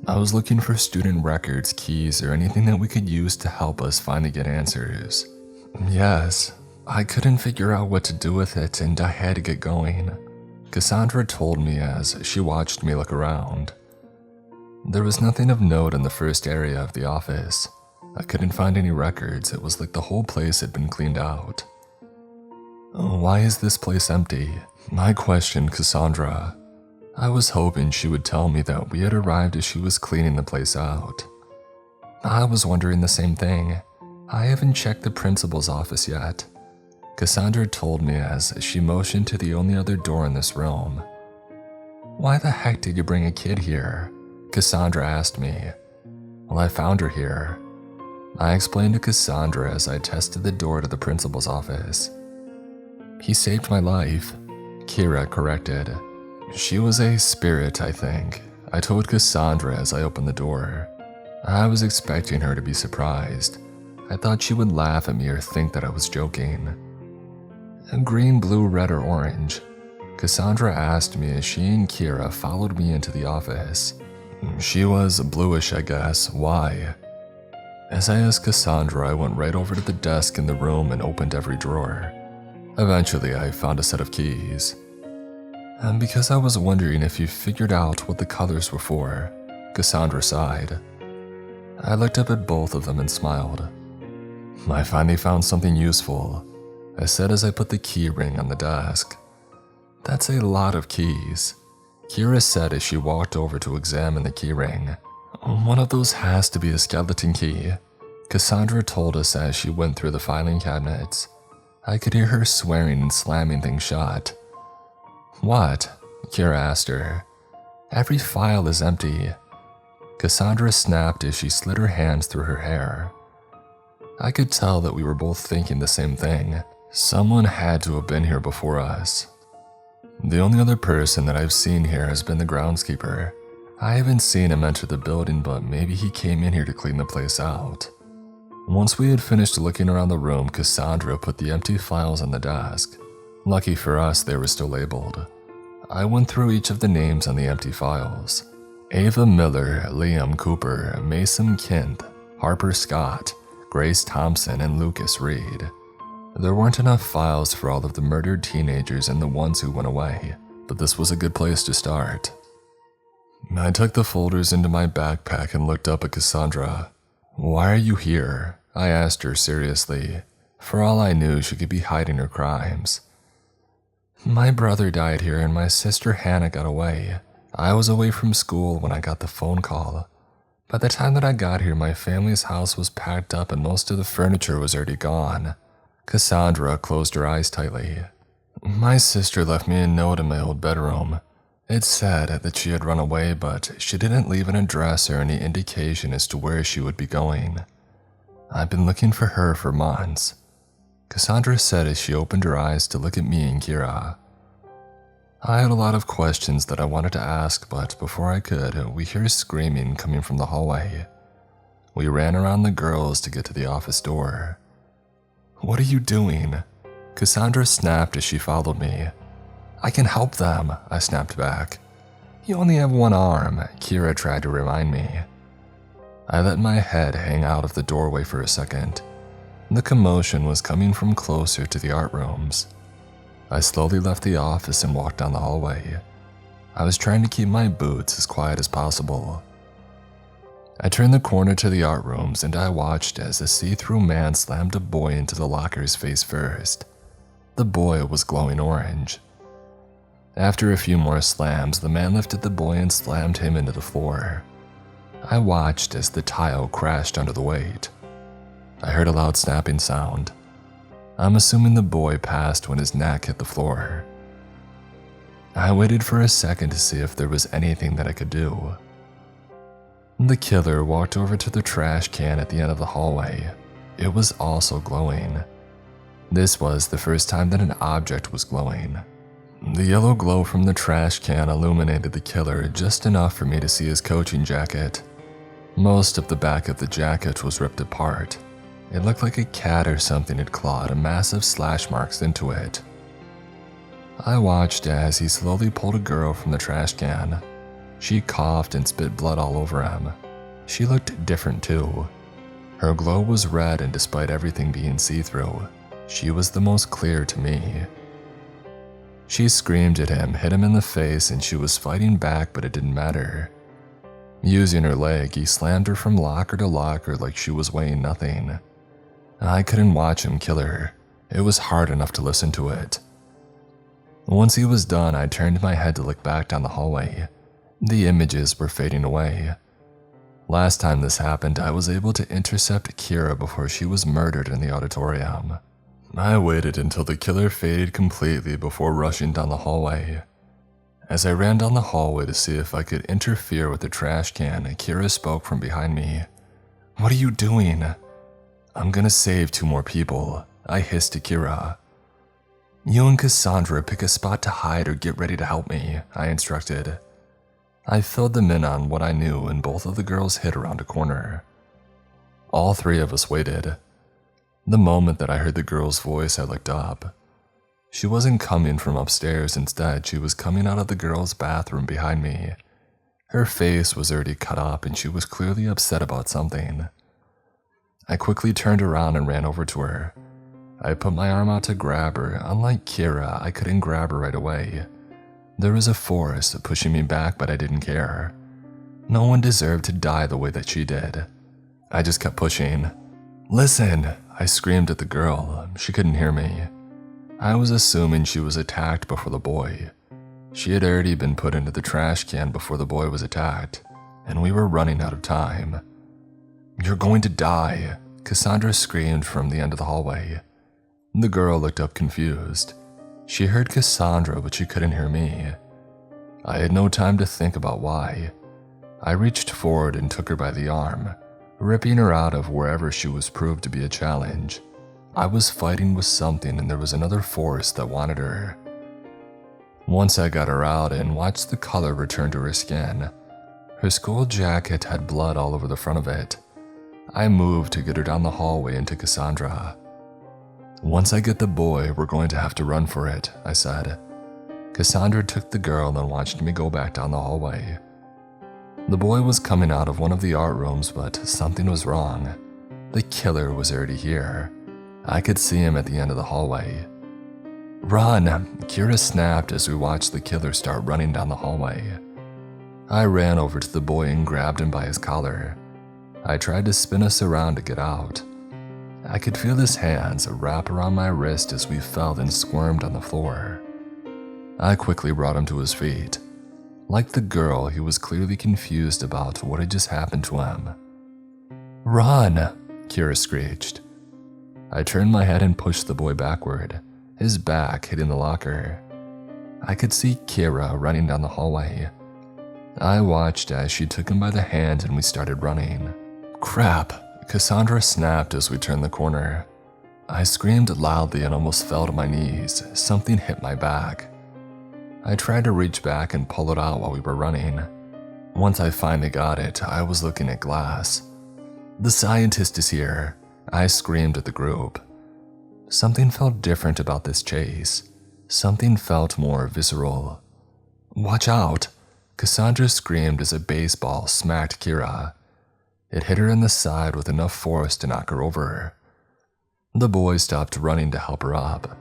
I was looking for student records, keys, or anything that we could use to help us finally get answers. "Yes, I couldn't figure out what to do with it and I had to get going," Cassandra told me as she watched me look around. There was nothing of note in the first area of the office. I couldn't find any records. It was like the whole place had been cleaned out. "Why is this place empty?" I questioned Cassandra. I was hoping she would tell me that we had arrived as she was cleaning the place out. I was wondering the same thing. "I haven't checked the principal's office yet," Cassandra told me as she motioned to the only other door in this room. "Why the heck did you bring a kid here?" Cassandra asked me. "Well, I found her here," I explained to Cassandra as I tested the door to the principal's office. "He saved my life," Kira corrected. "She was a spirit, I think," I told Cassandra as I opened the door. I was expecting her to be surprised. I thought she would laugh at me or think that I was joking. Green, blue, red, or orange? Cassandra asked me as she and Kira followed me into the office. She was bluish, I guess. Why? As I asked Cassandra, I went right over to the desk in the room and opened every drawer. Eventually, I found a set of keys. And because I was wondering if you figured out what the colors were for, Cassandra sighed. I looked up at both of them and smiled. I finally found something useful, I said as I put the key ring on the desk. That's a lot of keys, Kira said as she walked over to examine the key ring. One of those has to be a skeleton key, Cassandra told us as she went through the filing cabinets. I could hear her swearing and slamming things shut. What? Kira asked her. Every file is empty. Cassandra snapped as she slid her hands through her hair. I could tell that we were both thinking the same thing. Someone had to have been here before us. The only other person that I've seen here has been the groundskeeper. I haven't seen him enter the building, but maybe he came in here to clean the place out. Once we had finished looking around the room, Cassandra put the empty files on the desk. Lucky for us, they were still labeled. I went through each of the names on the empty files. Ava Miller, Liam Cooper, Mason Kent, Harper Scott, Grace Thompson, and Lucas Reed. There weren't enough files for all of the murdered teenagers and the ones who went away, but this was a good place to start. I took the folders into my backpack and looked up at Cassandra. Why are you here? I asked her seriously. For all I knew, she could be hiding her crimes. My brother died here and my sister Hannah got away. I was away from school when I got the phone call. By the time that I got here, my family's house was packed up and most of the furniture was already gone. Cassandra closed her eyes tightly. My sister left me a note in my old bedroom. It said that she had run away, but she didn't leave an address or any indication as to where she would be going. I've been looking for her for months, Cassandra said as she opened her eyes to look at me and Kira. I had a lot of questions that I wanted to ask, but before I could, we heard screaming coming from the hallway. We ran around the girls to get to the office door. What are you doing? Cassandra snapped as she followed me. I can help them, I snapped back. You only have one arm, Kira tried to remind me. I let my head hang out of the doorway for a second. The commotion was coming from closer to the art rooms. I slowly left the office and walked down the hallway. I was trying to keep my boots as quiet as possible. I turned the corner to the art rooms and I watched as a see-through man slammed a boy into the locker's face first. The boy was glowing orange. After a few more slams, the man lifted the boy and slammed him into the floor. I watched as the tile crashed under the weight. I heard a loud snapping sound. I'm assuming the boy passed when his neck hit the floor. I waited for a second to see if there was anything that I could do. The killer walked over to the trash can at the end of the hallway. It was also glowing. This was the first time that an object was glowing. The yellow glow from the trash can illuminated the killer just enough for me to see his coaching jacket. Most of the back of the jacket was ripped apart. It looked like a cat or something had clawed massive slash marks into it. I watched as he slowly pulled a girl from the trash can. She coughed and spit blood all over him. She looked different too. Her glow was red, and despite everything being see-through, she was the most clear to me. She screamed at him, hit him in the face, and she was fighting back, but it didn't matter. Using her leg, he slammed her from locker to locker like she was weighing nothing. I couldn't watch him kill her. It was hard enough to listen to it. Once he was done, I turned my head to look back down the hallway. The images were fading away. Last time this happened, I was able to intercept Kira before she was murdered in the auditorium. I waited until the killer faded completely before rushing down the hallway. As I ran down the hallway to see if I could interfere with the trash can, Kira spoke from behind me. What are you doing? I'm gonna save 2 more people, I hissed to Kira. You and Cassandra pick a spot to hide or get ready to help me, I instructed. I filled them in on what I knew, and both of the girls hid around a corner. All three of us waited. The moment that I heard the girl's voice, I looked up. She wasn't coming from upstairs. Instead, she was coming out of the girls' bathroom behind me. Her face was already cut up, and she was clearly upset about something. I quickly turned around and ran over to her. I put my arm out to grab her. Unlike Kira, I couldn't grab her right away. There was a force pushing me back, but I didn't care. No one deserved to die the way that she did. I just kept pushing. "Listen!" I screamed at the girl. She couldn't hear me. I was assuming she was attacked before the boy. She had already been put into the trash can before the boy was attacked, and we were running out of time. "You're going to die!" Cassandra screamed from the end of the hallway. The girl looked up confused. She heard Cassandra, but she couldn't hear me. I had no time to think about why. I reached forward and took her by the arm, ripping her out of wherever she was proved to be a challenge. I was fighting with something, and there was another force that wanted her. Once I got her out and watched the color return to her skin, her school jacket had blood all over the front of it. I moved to get her down the hallway and to Cassandra. "Once I get the boy, we're going to have to run for it," I said. Cassandra took the girl and watched me go back down the hallway. The boy was coming out of one of the art rooms, but something was wrong. The killer was already here. I could see him at the end of the hallway. "Run!" Kira snapped as we watched the killer start running down the hallway. I ran over to the boy and grabbed him by his collar. I tried to spin us around to get out. I could feel his hands wrap around my wrist as we fell and squirmed on the floor. I quickly brought him to his feet. Like the girl, he was clearly confused about what had just happened to him. "Run!" Kira screeched. I turned my head and pushed the boy backward, his back hitting the locker. I could see Kira running down the hallway. I watched as she took him by the hand and we started running. "Crap!" Cassandra snapped as we turned the corner. I screamed loudly and almost fell to my knees. Something hit my back. I tried to reach back and pull it out while we were running. Once I finally got it, I was looking at glass. "The scientist is here!" I screamed at the group. Something felt different about this chase. Something felt more visceral. "Watch out!" Cassandra screamed as a baseball smacked Kira. It hit her in the side with enough force to knock her over. The boy stopped running to help her up.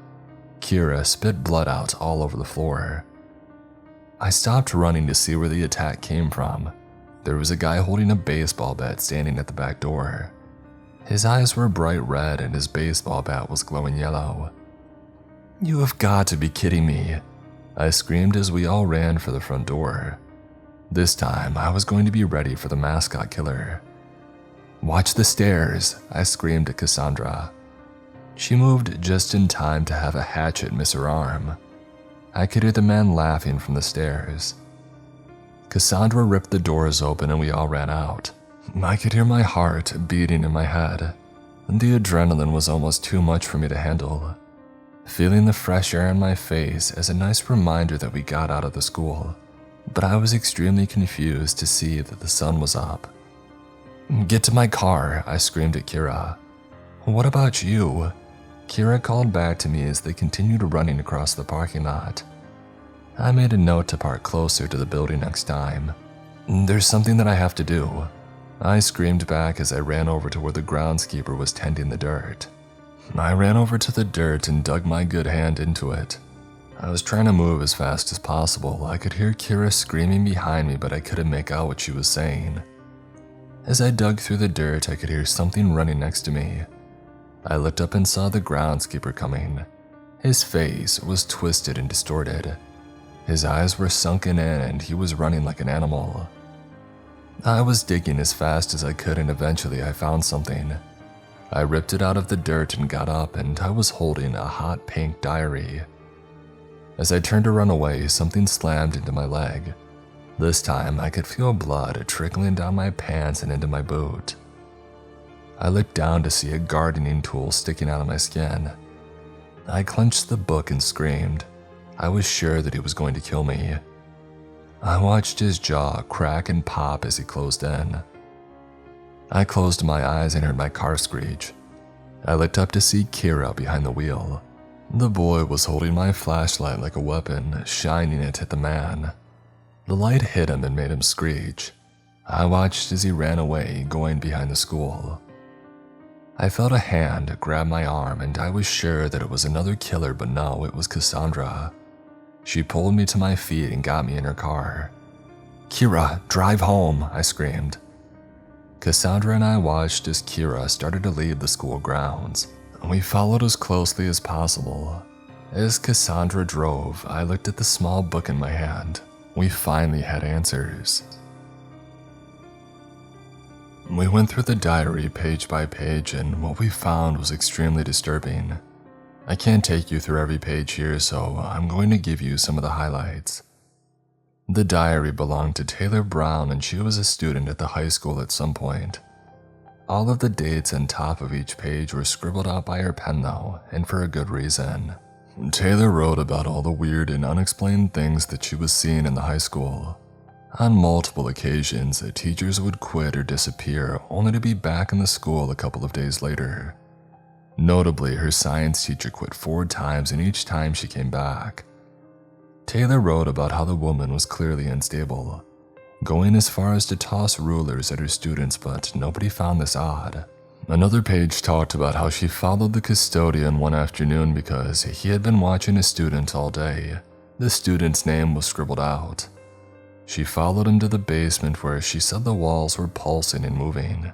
Kira spit blood out all over the floor. I stopped running to see where the attack came from. There was a guy holding a baseball bat standing at the back door. His eyes were bright red and his baseball bat was glowing yellow. "You have got to be kidding me!" I screamed as we all ran for the front door. This time, I was going to be ready for the mascot killer. "Watch the stairs!" I screamed at Cassandra. She moved just in time to have a hatchet miss her arm. I could hear the man laughing from the stairs. Cassandra ripped the doors open and we all ran out. I could hear my heart beating in my head. The adrenaline was almost too much for me to handle. Feeling the fresh air in my face as a nice reminder that we got out of the school, but I was extremely confused to see that the sun was up. "Get to my car," I screamed at Kira. "What about you?" Kira called back to me as they continued running across the parking lot. I made a note to park closer to the building next time. "There's something that I have to do," I screamed back as I ran over to where the groundskeeper was tending the dirt. I ran over to the dirt and dug my good hand into it. I was trying to move as fast as possible. I could hear Kira screaming behind me, but I couldn't make out what she was saying. As I dug through the dirt, I could hear something running next to me. I looked up and saw the groundskeeper coming. His face was twisted and distorted. His eyes were sunken in and he was running like an animal. I was digging as fast as I could and eventually I found something. I ripped it out of the dirt and got up and I was holding a hot pink diary. As I turned to run away, something slammed into my leg. This time I could feel blood trickling down my pants and into my boot. I looked down to see a gardening tool sticking out of my skin. I clenched the book and screamed. I was sure that he was going to kill me. I watched his jaw crack and pop as he closed in. I closed my eyes and heard my car screech. I looked up to see Kira behind the wheel. The boy was holding my flashlight like a weapon, shining it at the man. The light hit him and made him screech. I watched as he ran away, going behind the school. I felt a hand grab my arm and I was sure that it was another killer, but no, it was Cassandra. She pulled me to my feet and got me in her car. "Kira, drive home," I screamed. Cassandra and I watched as Kira started to leave the school grounds. We followed as closely as possible. As Cassandra drove, I looked at the small book in my hand. We finally had answers. We went through the diary page by page, and what we found was extremely disturbing. I can't take you through every page here, so I'm going to give you some of the highlights. The diary belonged to Taylor Brown, and she was a student at the high school at some point. All of the dates on top of each page were scribbled out by her pen though, and for a good reason. Taylor wrote about all the weird and unexplained things that she was seeing in the high school. On multiple occasions, teachers would quit or disappear only to be back in the school a couple of days later. Notably, her science teacher quit 4 times, and each time she came back. Taylor wrote about how the woman was clearly unstable, going as far as to toss rulers at her students, but nobody found this odd. Another page talked about how she followed the custodian one afternoon because he had been watching a student all day. The student's name was scribbled out. She followed him to the basement where she said the walls were pulsing and moving.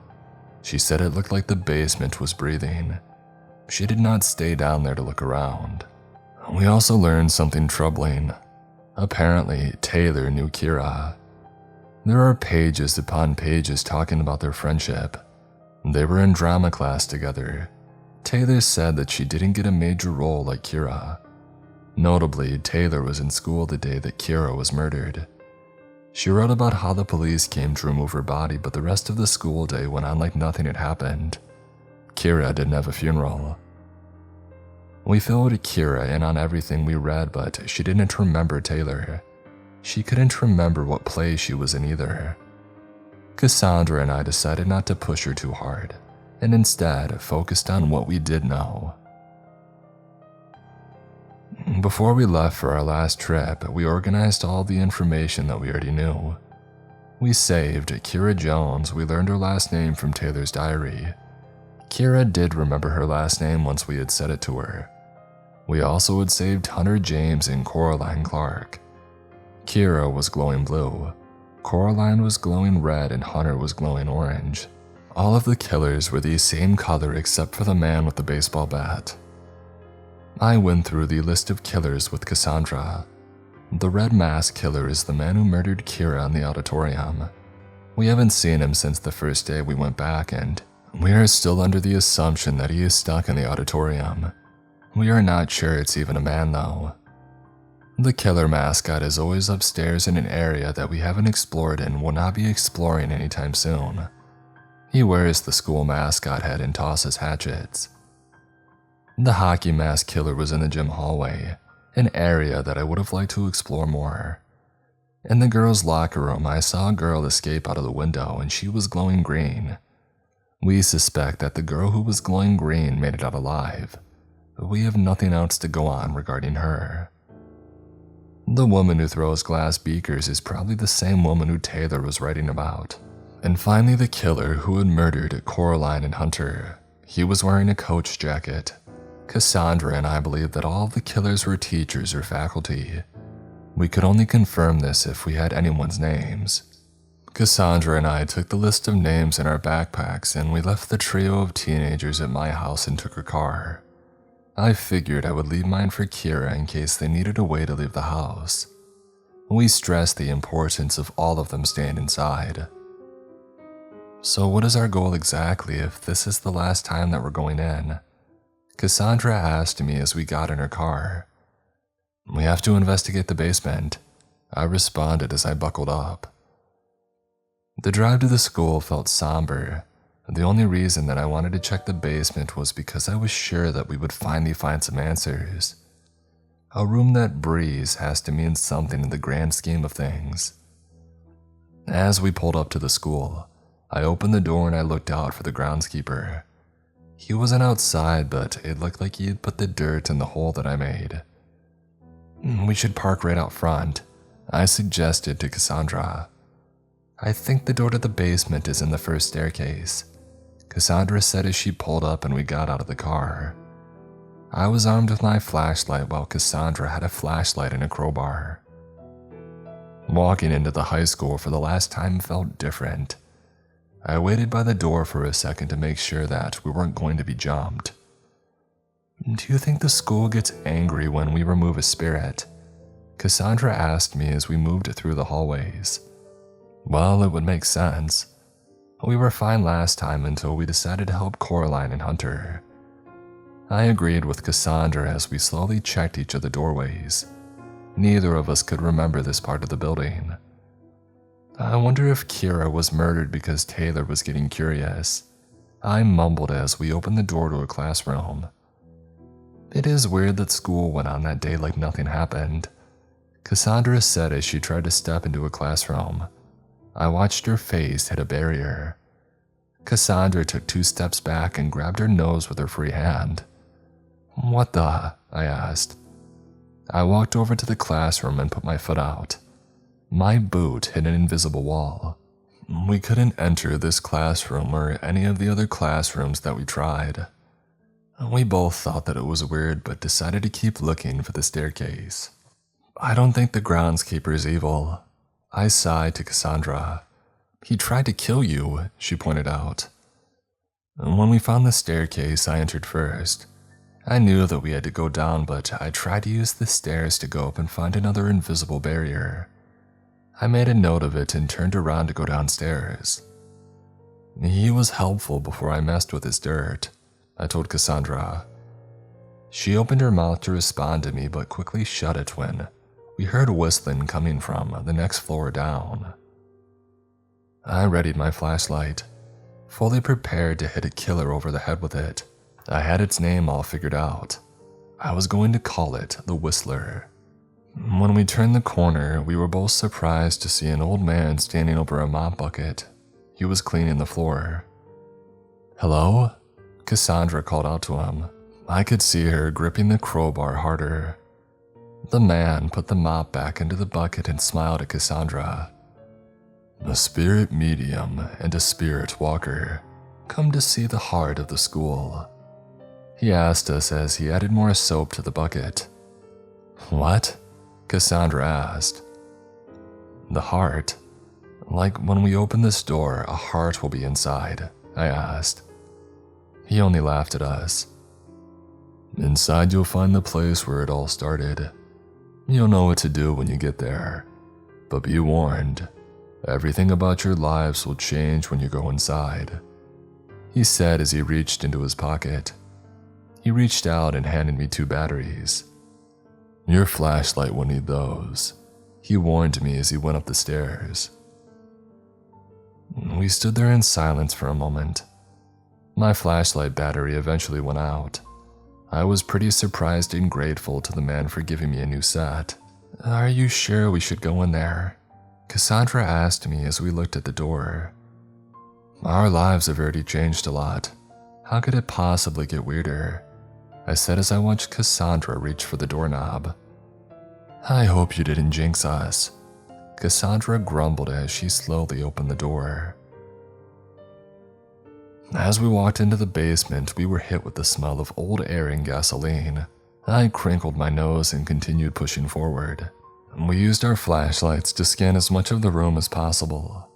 She said it looked like the basement was breathing. She did not stay down there to look around. We also learned something troubling. Apparently, Taylor knew Kira. There are pages upon pages talking about their friendship. They were in drama class together. Taylor said that she didn't get a major role like Kira. Notably, Taylor was in school the day that Kira was murdered. She wrote about how the police came to remove her body, but the rest of the school day went on like nothing had happened. Kira didn't have a funeral. We filled Kira in on everything we read, but she didn't remember Taylor. She couldn't remember what play she was in either. Cassandra and I decided not to push her too hard, and instead focused on what we did know. Before we left for our last trip, we organized all the information that we already knew. We saved Kira Jones. We learned her last name from Taylor's diary. Kira did remember her last name once we had said it to her. We also had saved Hunter James and Coraline Clark. Kira was glowing blue, Coraline was glowing red, and Hunter was glowing orange. All of the killers were the same color except for the man with the baseball bat. I went through the list of killers with Cassandra. The red mask killer is the man who murdered Kira in the auditorium. We haven't seen him since the first day we went back, and we are still under the assumption that he is stuck in the auditorium. We are not sure it's even a man though. The killer mascot is always upstairs in an area that we haven't explored and will not be exploring anytime soon. He wears the school mascot head and tosses hatchets. The hockey mask killer was in the gym hallway, an area that I would have liked to explore more. In the girls' locker room, I saw a girl escape out of the window and she was glowing green. We suspect that the girl who was glowing green made it out alive, but we have nothing else to go on regarding her. The woman who throws glass beakers is probably the same woman who Taylor was writing about. And finally, the killer who had murdered Coraline and Hunter. He was wearing a coach jacket. Cassandra and I believe that all of the killers were teachers or faculty. We could only confirm this if we had anyone's names. Cassandra and I took the list of names in our backpacks and we left the trio of teenagers at my house and took her car. I figured I would leave mine for Kira in case they needed a way to leave the house. We stressed the importance of all of them staying inside. So what is our goal exactly if this is the last time that we're going in? Cassandra asked me as we got in her car. We have to investigate the basement, I responded as I buckled up. The drive to the school felt somber. The only reason that I wanted to check the basement was because I was sure that we would finally find some answers. A room that breathes has to mean something in the grand scheme of things. As we pulled up to the school, I opened the door and I looked out for the groundskeeper. He wasn't outside, but it looked like he had put the dirt in the hole that I made. We should park right out front, I suggested to Cassandra. I think the door to the basement is in the first staircase, Cassandra said as she pulled up and we got out of the car. I was armed with my flashlight while Cassandra had a flashlight and a crowbar. Walking into the high school for the last time felt different. I waited by the door for a second to make sure that we weren't going to be jumped. Do you think the school gets angry when we remove a spirit? Cassandra asked me as we moved through the hallways. Well, it would make sense. We were fine last time until we decided to help Coraline and Hunter. I agreed with Cassandra as we slowly checked each of the doorways. Neither of us could remember this part of the building. I wonder if Kira was murdered because Taylor was getting curious. I mumbled as we opened the door to a classroom. It is weird that school went on that day like nothing happened, Cassandra said as she tried to step into a classroom. I watched her face hit a barrier. Cassandra took 2 steps back and grabbed her nose with her free hand. What the? I asked. I walked over to the classroom and put my foot out. My boot hit an invisible wall. We couldn't enter this classroom or any of the other classrooms that we tried. We both thought that it was weird but decided to keep looking for the staircase. I don't think the groundskeeper is evil, I sighed to Cassandra. He tried to kill you, she pointed out. When we found the staircase, I entered first. I knew that we had to go down, but I tried to use the stairs to go up and find another invisible barrier. I made a note of it and turned around to go downstairs. He was helpful before I messed with his dirt, I told Cassandra. She opened her mouth to respond to me but quickly shut it when we heard whistling coming from the next floor down. I readied my flashlight, fully prepared to hit a killer over the head with it. I had its name all figured out. I was going to call it the Whistler. When we turned the corner, we were both surprised to see an old man standing over a mop bucket. He was cleaning the floor. Hello? Cassandra called out to him. I could see her gripping the crowbar harder. The man put the mop back into the bucket and smiled at Cassandra. A spirit medium and a spirit walker come to see the heart of the school. He asked us as he added more soap to the bucket. What? Cassandra asked. The heart. Like when we open this door, a heart will be inside, I asked. He only laughed at us. Inside you'll find the place where it all started. You'll know what to do when you get there. But be warned, everything about your lives will change when you go inside, he said as he reached into his pocket. He reached out and handed me 2 batteries. Your flashlight will need those, he warned me as he went up the stairs. We stood there in silence for a moment. My flashlight battery eventually went out. I was pretty surprised and grateful to the man for giving me a new set. Are you sure we should go in there? Cassandra asked me as we looked at the door. Our lives have already changed a lot. How could it possibly get weirder? I said as I watched Cassandra reach for the doorknob. I hope you didn't jinx us, Cassandra grumbled as she slowly opened the door. As we walked into the basement, we were hit with the smell of old air and gasoline. I crinkled my nose and continued pushing forward. We used our flashlights to scan as much of the room as possible.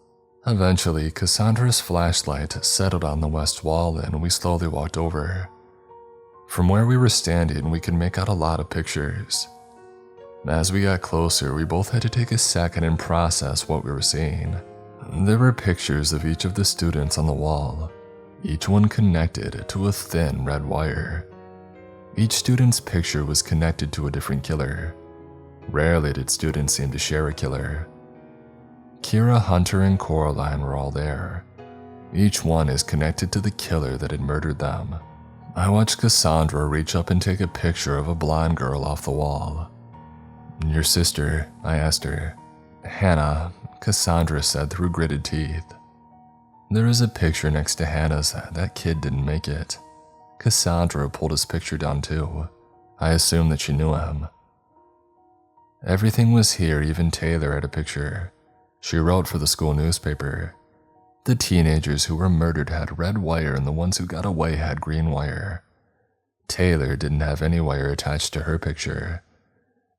Eventually, Cassandra's flashlight settled on the west wall and we slowly walked over. From where we were standing, we could make out a lot of pictures. As we got closer, we both had to take a second and process what we were seeing. There were pictures of each of the students on the wall, each one connected to a thin red wire. Each student's picture was connected to a different killer. Rarely did students seem to share a killer. Kira, Hunter, and Coraline were all there. Each one is connected to the killer that had murdered them. I watched Cassandra reach up and take a picture of a blonde girl off the wall. "Your sister?" I asked her. "Hannah," Cassandra said through gritted teeth. "There is a picture next to Hannah's. That kid didn't make it." Cassandra pulled his picture down too. I assumed that she knew him. Everything was here, even Taylor had a picture. She wrote for the school newspaper. The teenagers who were murdered had red wire and the ones who got away had green wire. Taylor didn't have any wire attached to her picture.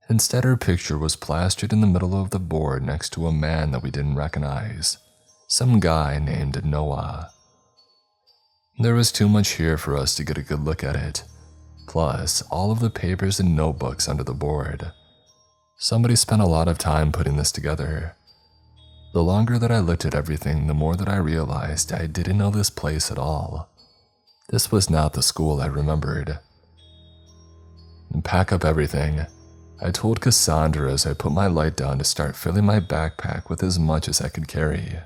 Instead, her picture was plastered in the middle of the board next to a man that we didn't recognize. Some guy named Noah. There was too much here for us to get a good look at it. Plus, all of the papers and notebooks under the board. Somebody spent a lot of time putting this together. The longer that I looked at everything, the more that I realized I didn't know this place at all. This was not the school I remembered. "Pack up everything," I told Cassandra as I put my light down to start filling my backpack with as much as I could carry.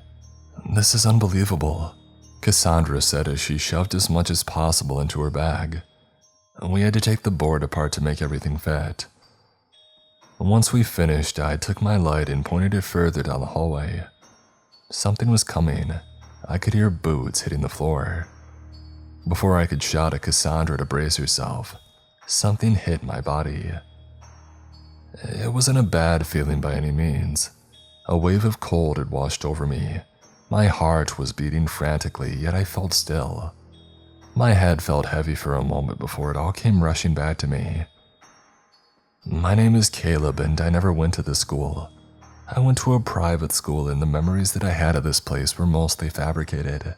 "This is unbelievable," Cassandra said as she shoved as much as possible into her bag. We had to take the board apart to make everything fit. Once we finished, I took my light and pointed it further down the hallway. Something was coming. I could hear boots hitting the floor. Before I could shout at Cassandra to brace herself, something hit my body. It wasn't a bad feeling by any means. A wave of cold had washed over me. My heart was beating frantically, yet I felt still. My head felt heavy for a moment before it all came rushing back to me. "My name is Caleb, and I never went to this school. I went to a private school, and the memories that I had of this place were mostly fabricated.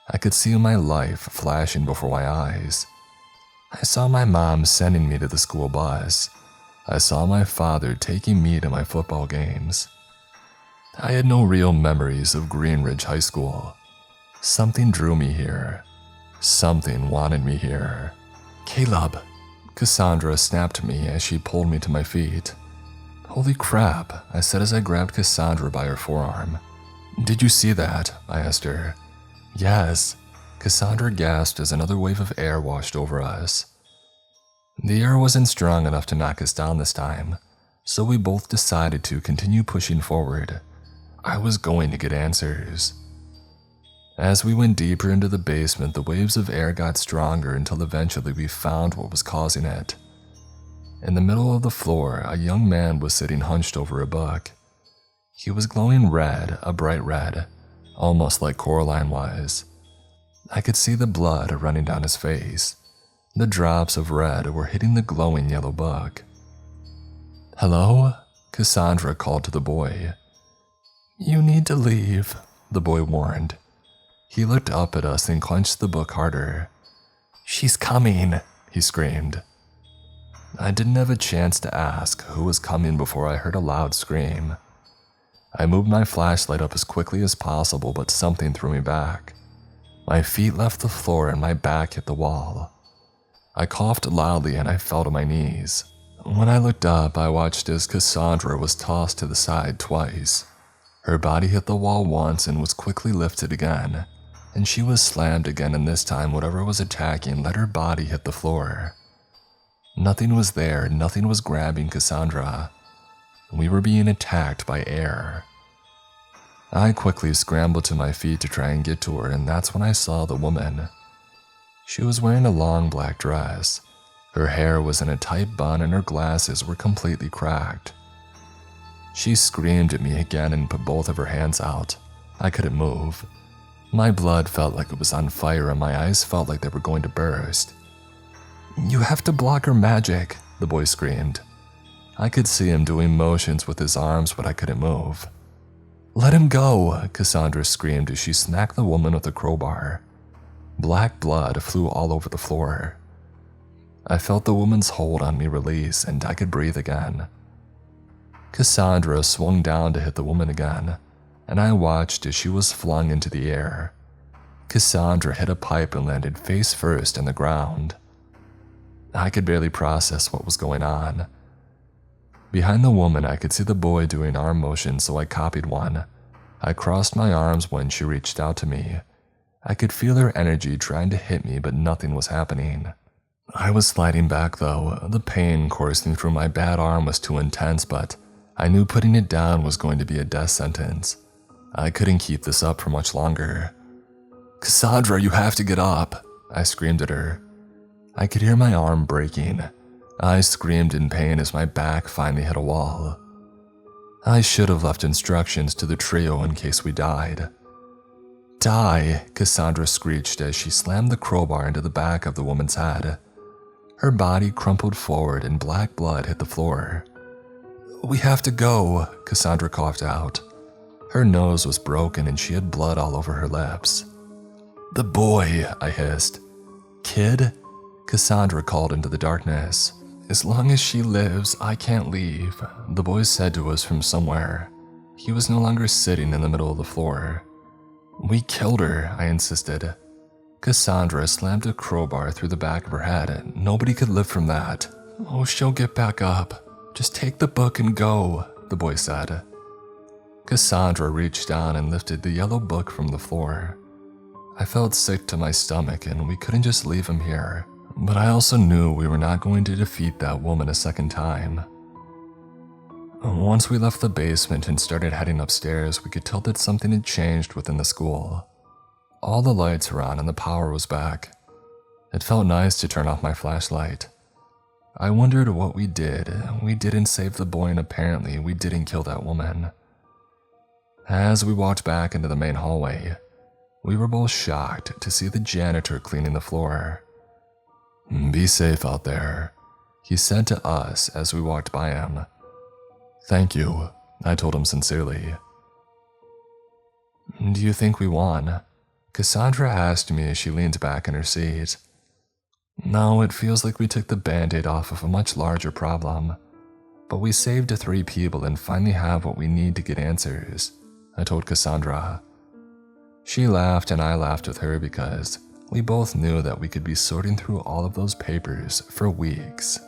I could see my life flashing before my eyes. I saw my mom sending me to the school bus. I saw my father taking me to my football games. I had no real memories of Greenridge High School. Something drew me here. Something wanted me here." "Caleb," Cassandra snapped me as she pulled me to my feet. "Holy crap," I said as I grabbed Cassandra by her forearm. "Did you see that?" I asked her. "Yes," Cassandra gasped as another wave of air washed over us. The air wasn't strong enough to knock us down this time, so we both decided to continue pushing forward. I was going to get answers. As we went deeper into the basement, the waves of air got stronger until eventually we found what was causing it. In the middle of the floor, a young man was sitting hunched over a book. He was glowing red, a bright red, almost like Coraline was. I could see the blood running down his face. The drops of red were hitting the glowing yellow book. "Hello?" Cassandra called to the boy. "You need to leave," the boy warned. He looked up at us and clenched the book harder. "She's coming," he screamed. I didn't have a chance to ask who was coming before I heard a loud scream. I moved my flashlight up as quickly as possible, but something threw me back. My feet left the floor and my back hit the wall. I coughed loudly and I fell to my knees. When I looked up, I watched as Cassandra was tossed to the side twice. Her body hit the wall once and was quickly lifted again, and she was slammed again, and this time whatever was attacking let her body hit the floor. Nothing was there, nothing was grabbing Cassandra. We were being attacked by air. I quickly scrambled to my feet to try and get to her, and that's when I saw the woman. She was wearing a long black dress. Her hair was in a tight bun and her glasses were completely cracked. She screamed at me again and put both of her hands out. I couldn't move. My blood felt like it was on fire and my eyes felt like they were going to burst. "You have to block her magic," the boy screamed. I could see him doing motions with his arms, but I couldn't move. "Let him go," Cassandra screamed as she smacked the woman with a crowbar. Black blood flew all over the floor. I felt the woman's hold on me release and I could breathe again. Cassandra swung down to hit the woman again, and I watched as she was flung into the air. Cassandra hit a pipe and landed face first on the ground. I could barely process what was going on. Behind the woman, I could see the boy doing arm motions, so I copied one. I crossed my arms when she reached out to me. I could feel her energy trying to hit me, but nothing was happening. I was sliding back though. The pain coursing through my bad arm was too intense, but I knew putting it down was going to be a death sentence. I couldn't keep this up for much longer. "Cassandra, you have to get up," I screamed at her. I could hear my arm breaking. I screamed in pain as my back finally hit a wall. I should have left instructions to the trio in case we died. "Die," Cassandra screeched as she slammed the crowbar into the back of the woman's head. Her body crumpled forward and black blood hit the floor. "We have to go," Cassandra coughed out. Her nose was broken and she had blood all over her lips. "The boy," I hissed. "Kid?" Cassandra called into the darkness. "As long as she lives, I can't leave," the boy said to us from somewhere. He was no longer sitting in the middle of the floor. "We killed her," I insisted. Cassandra slammed a crowbar through the back of her head. "Nobody could live from that." "Oh, she'll get back up. Just take the book and go," the boy said. Cassandra reached down and lifted the yellow book from the floor. I felt sick to my stomach and we couldn't just leave him here. But I also knew we were not going to defeat that woman a second time. Once we left the basement and started heading upstairs, we could tell that something had changed within the school. All the lights were on and the power was back. It felt nice to turn off my flashlight. I wondered what we did. We didn't save the boy and apparently we didn't kill that woman. As we walked back into the main hallway, we were both shocked to see the janitor cleaning the floor. "Be safe out there," he said to us as we walked by him. "Thank you," I told him sincerely. "Do you think we won?" Cassandra asked me as she leaned back in her seat. "No, it feels like we took the band-aid off of a much larger problem. But we saved 3 people and finally have what we need to get answers," I told Cassandra. She laughed and I laughed with her because we both knew that we could be sorting through all of those papers for weeks.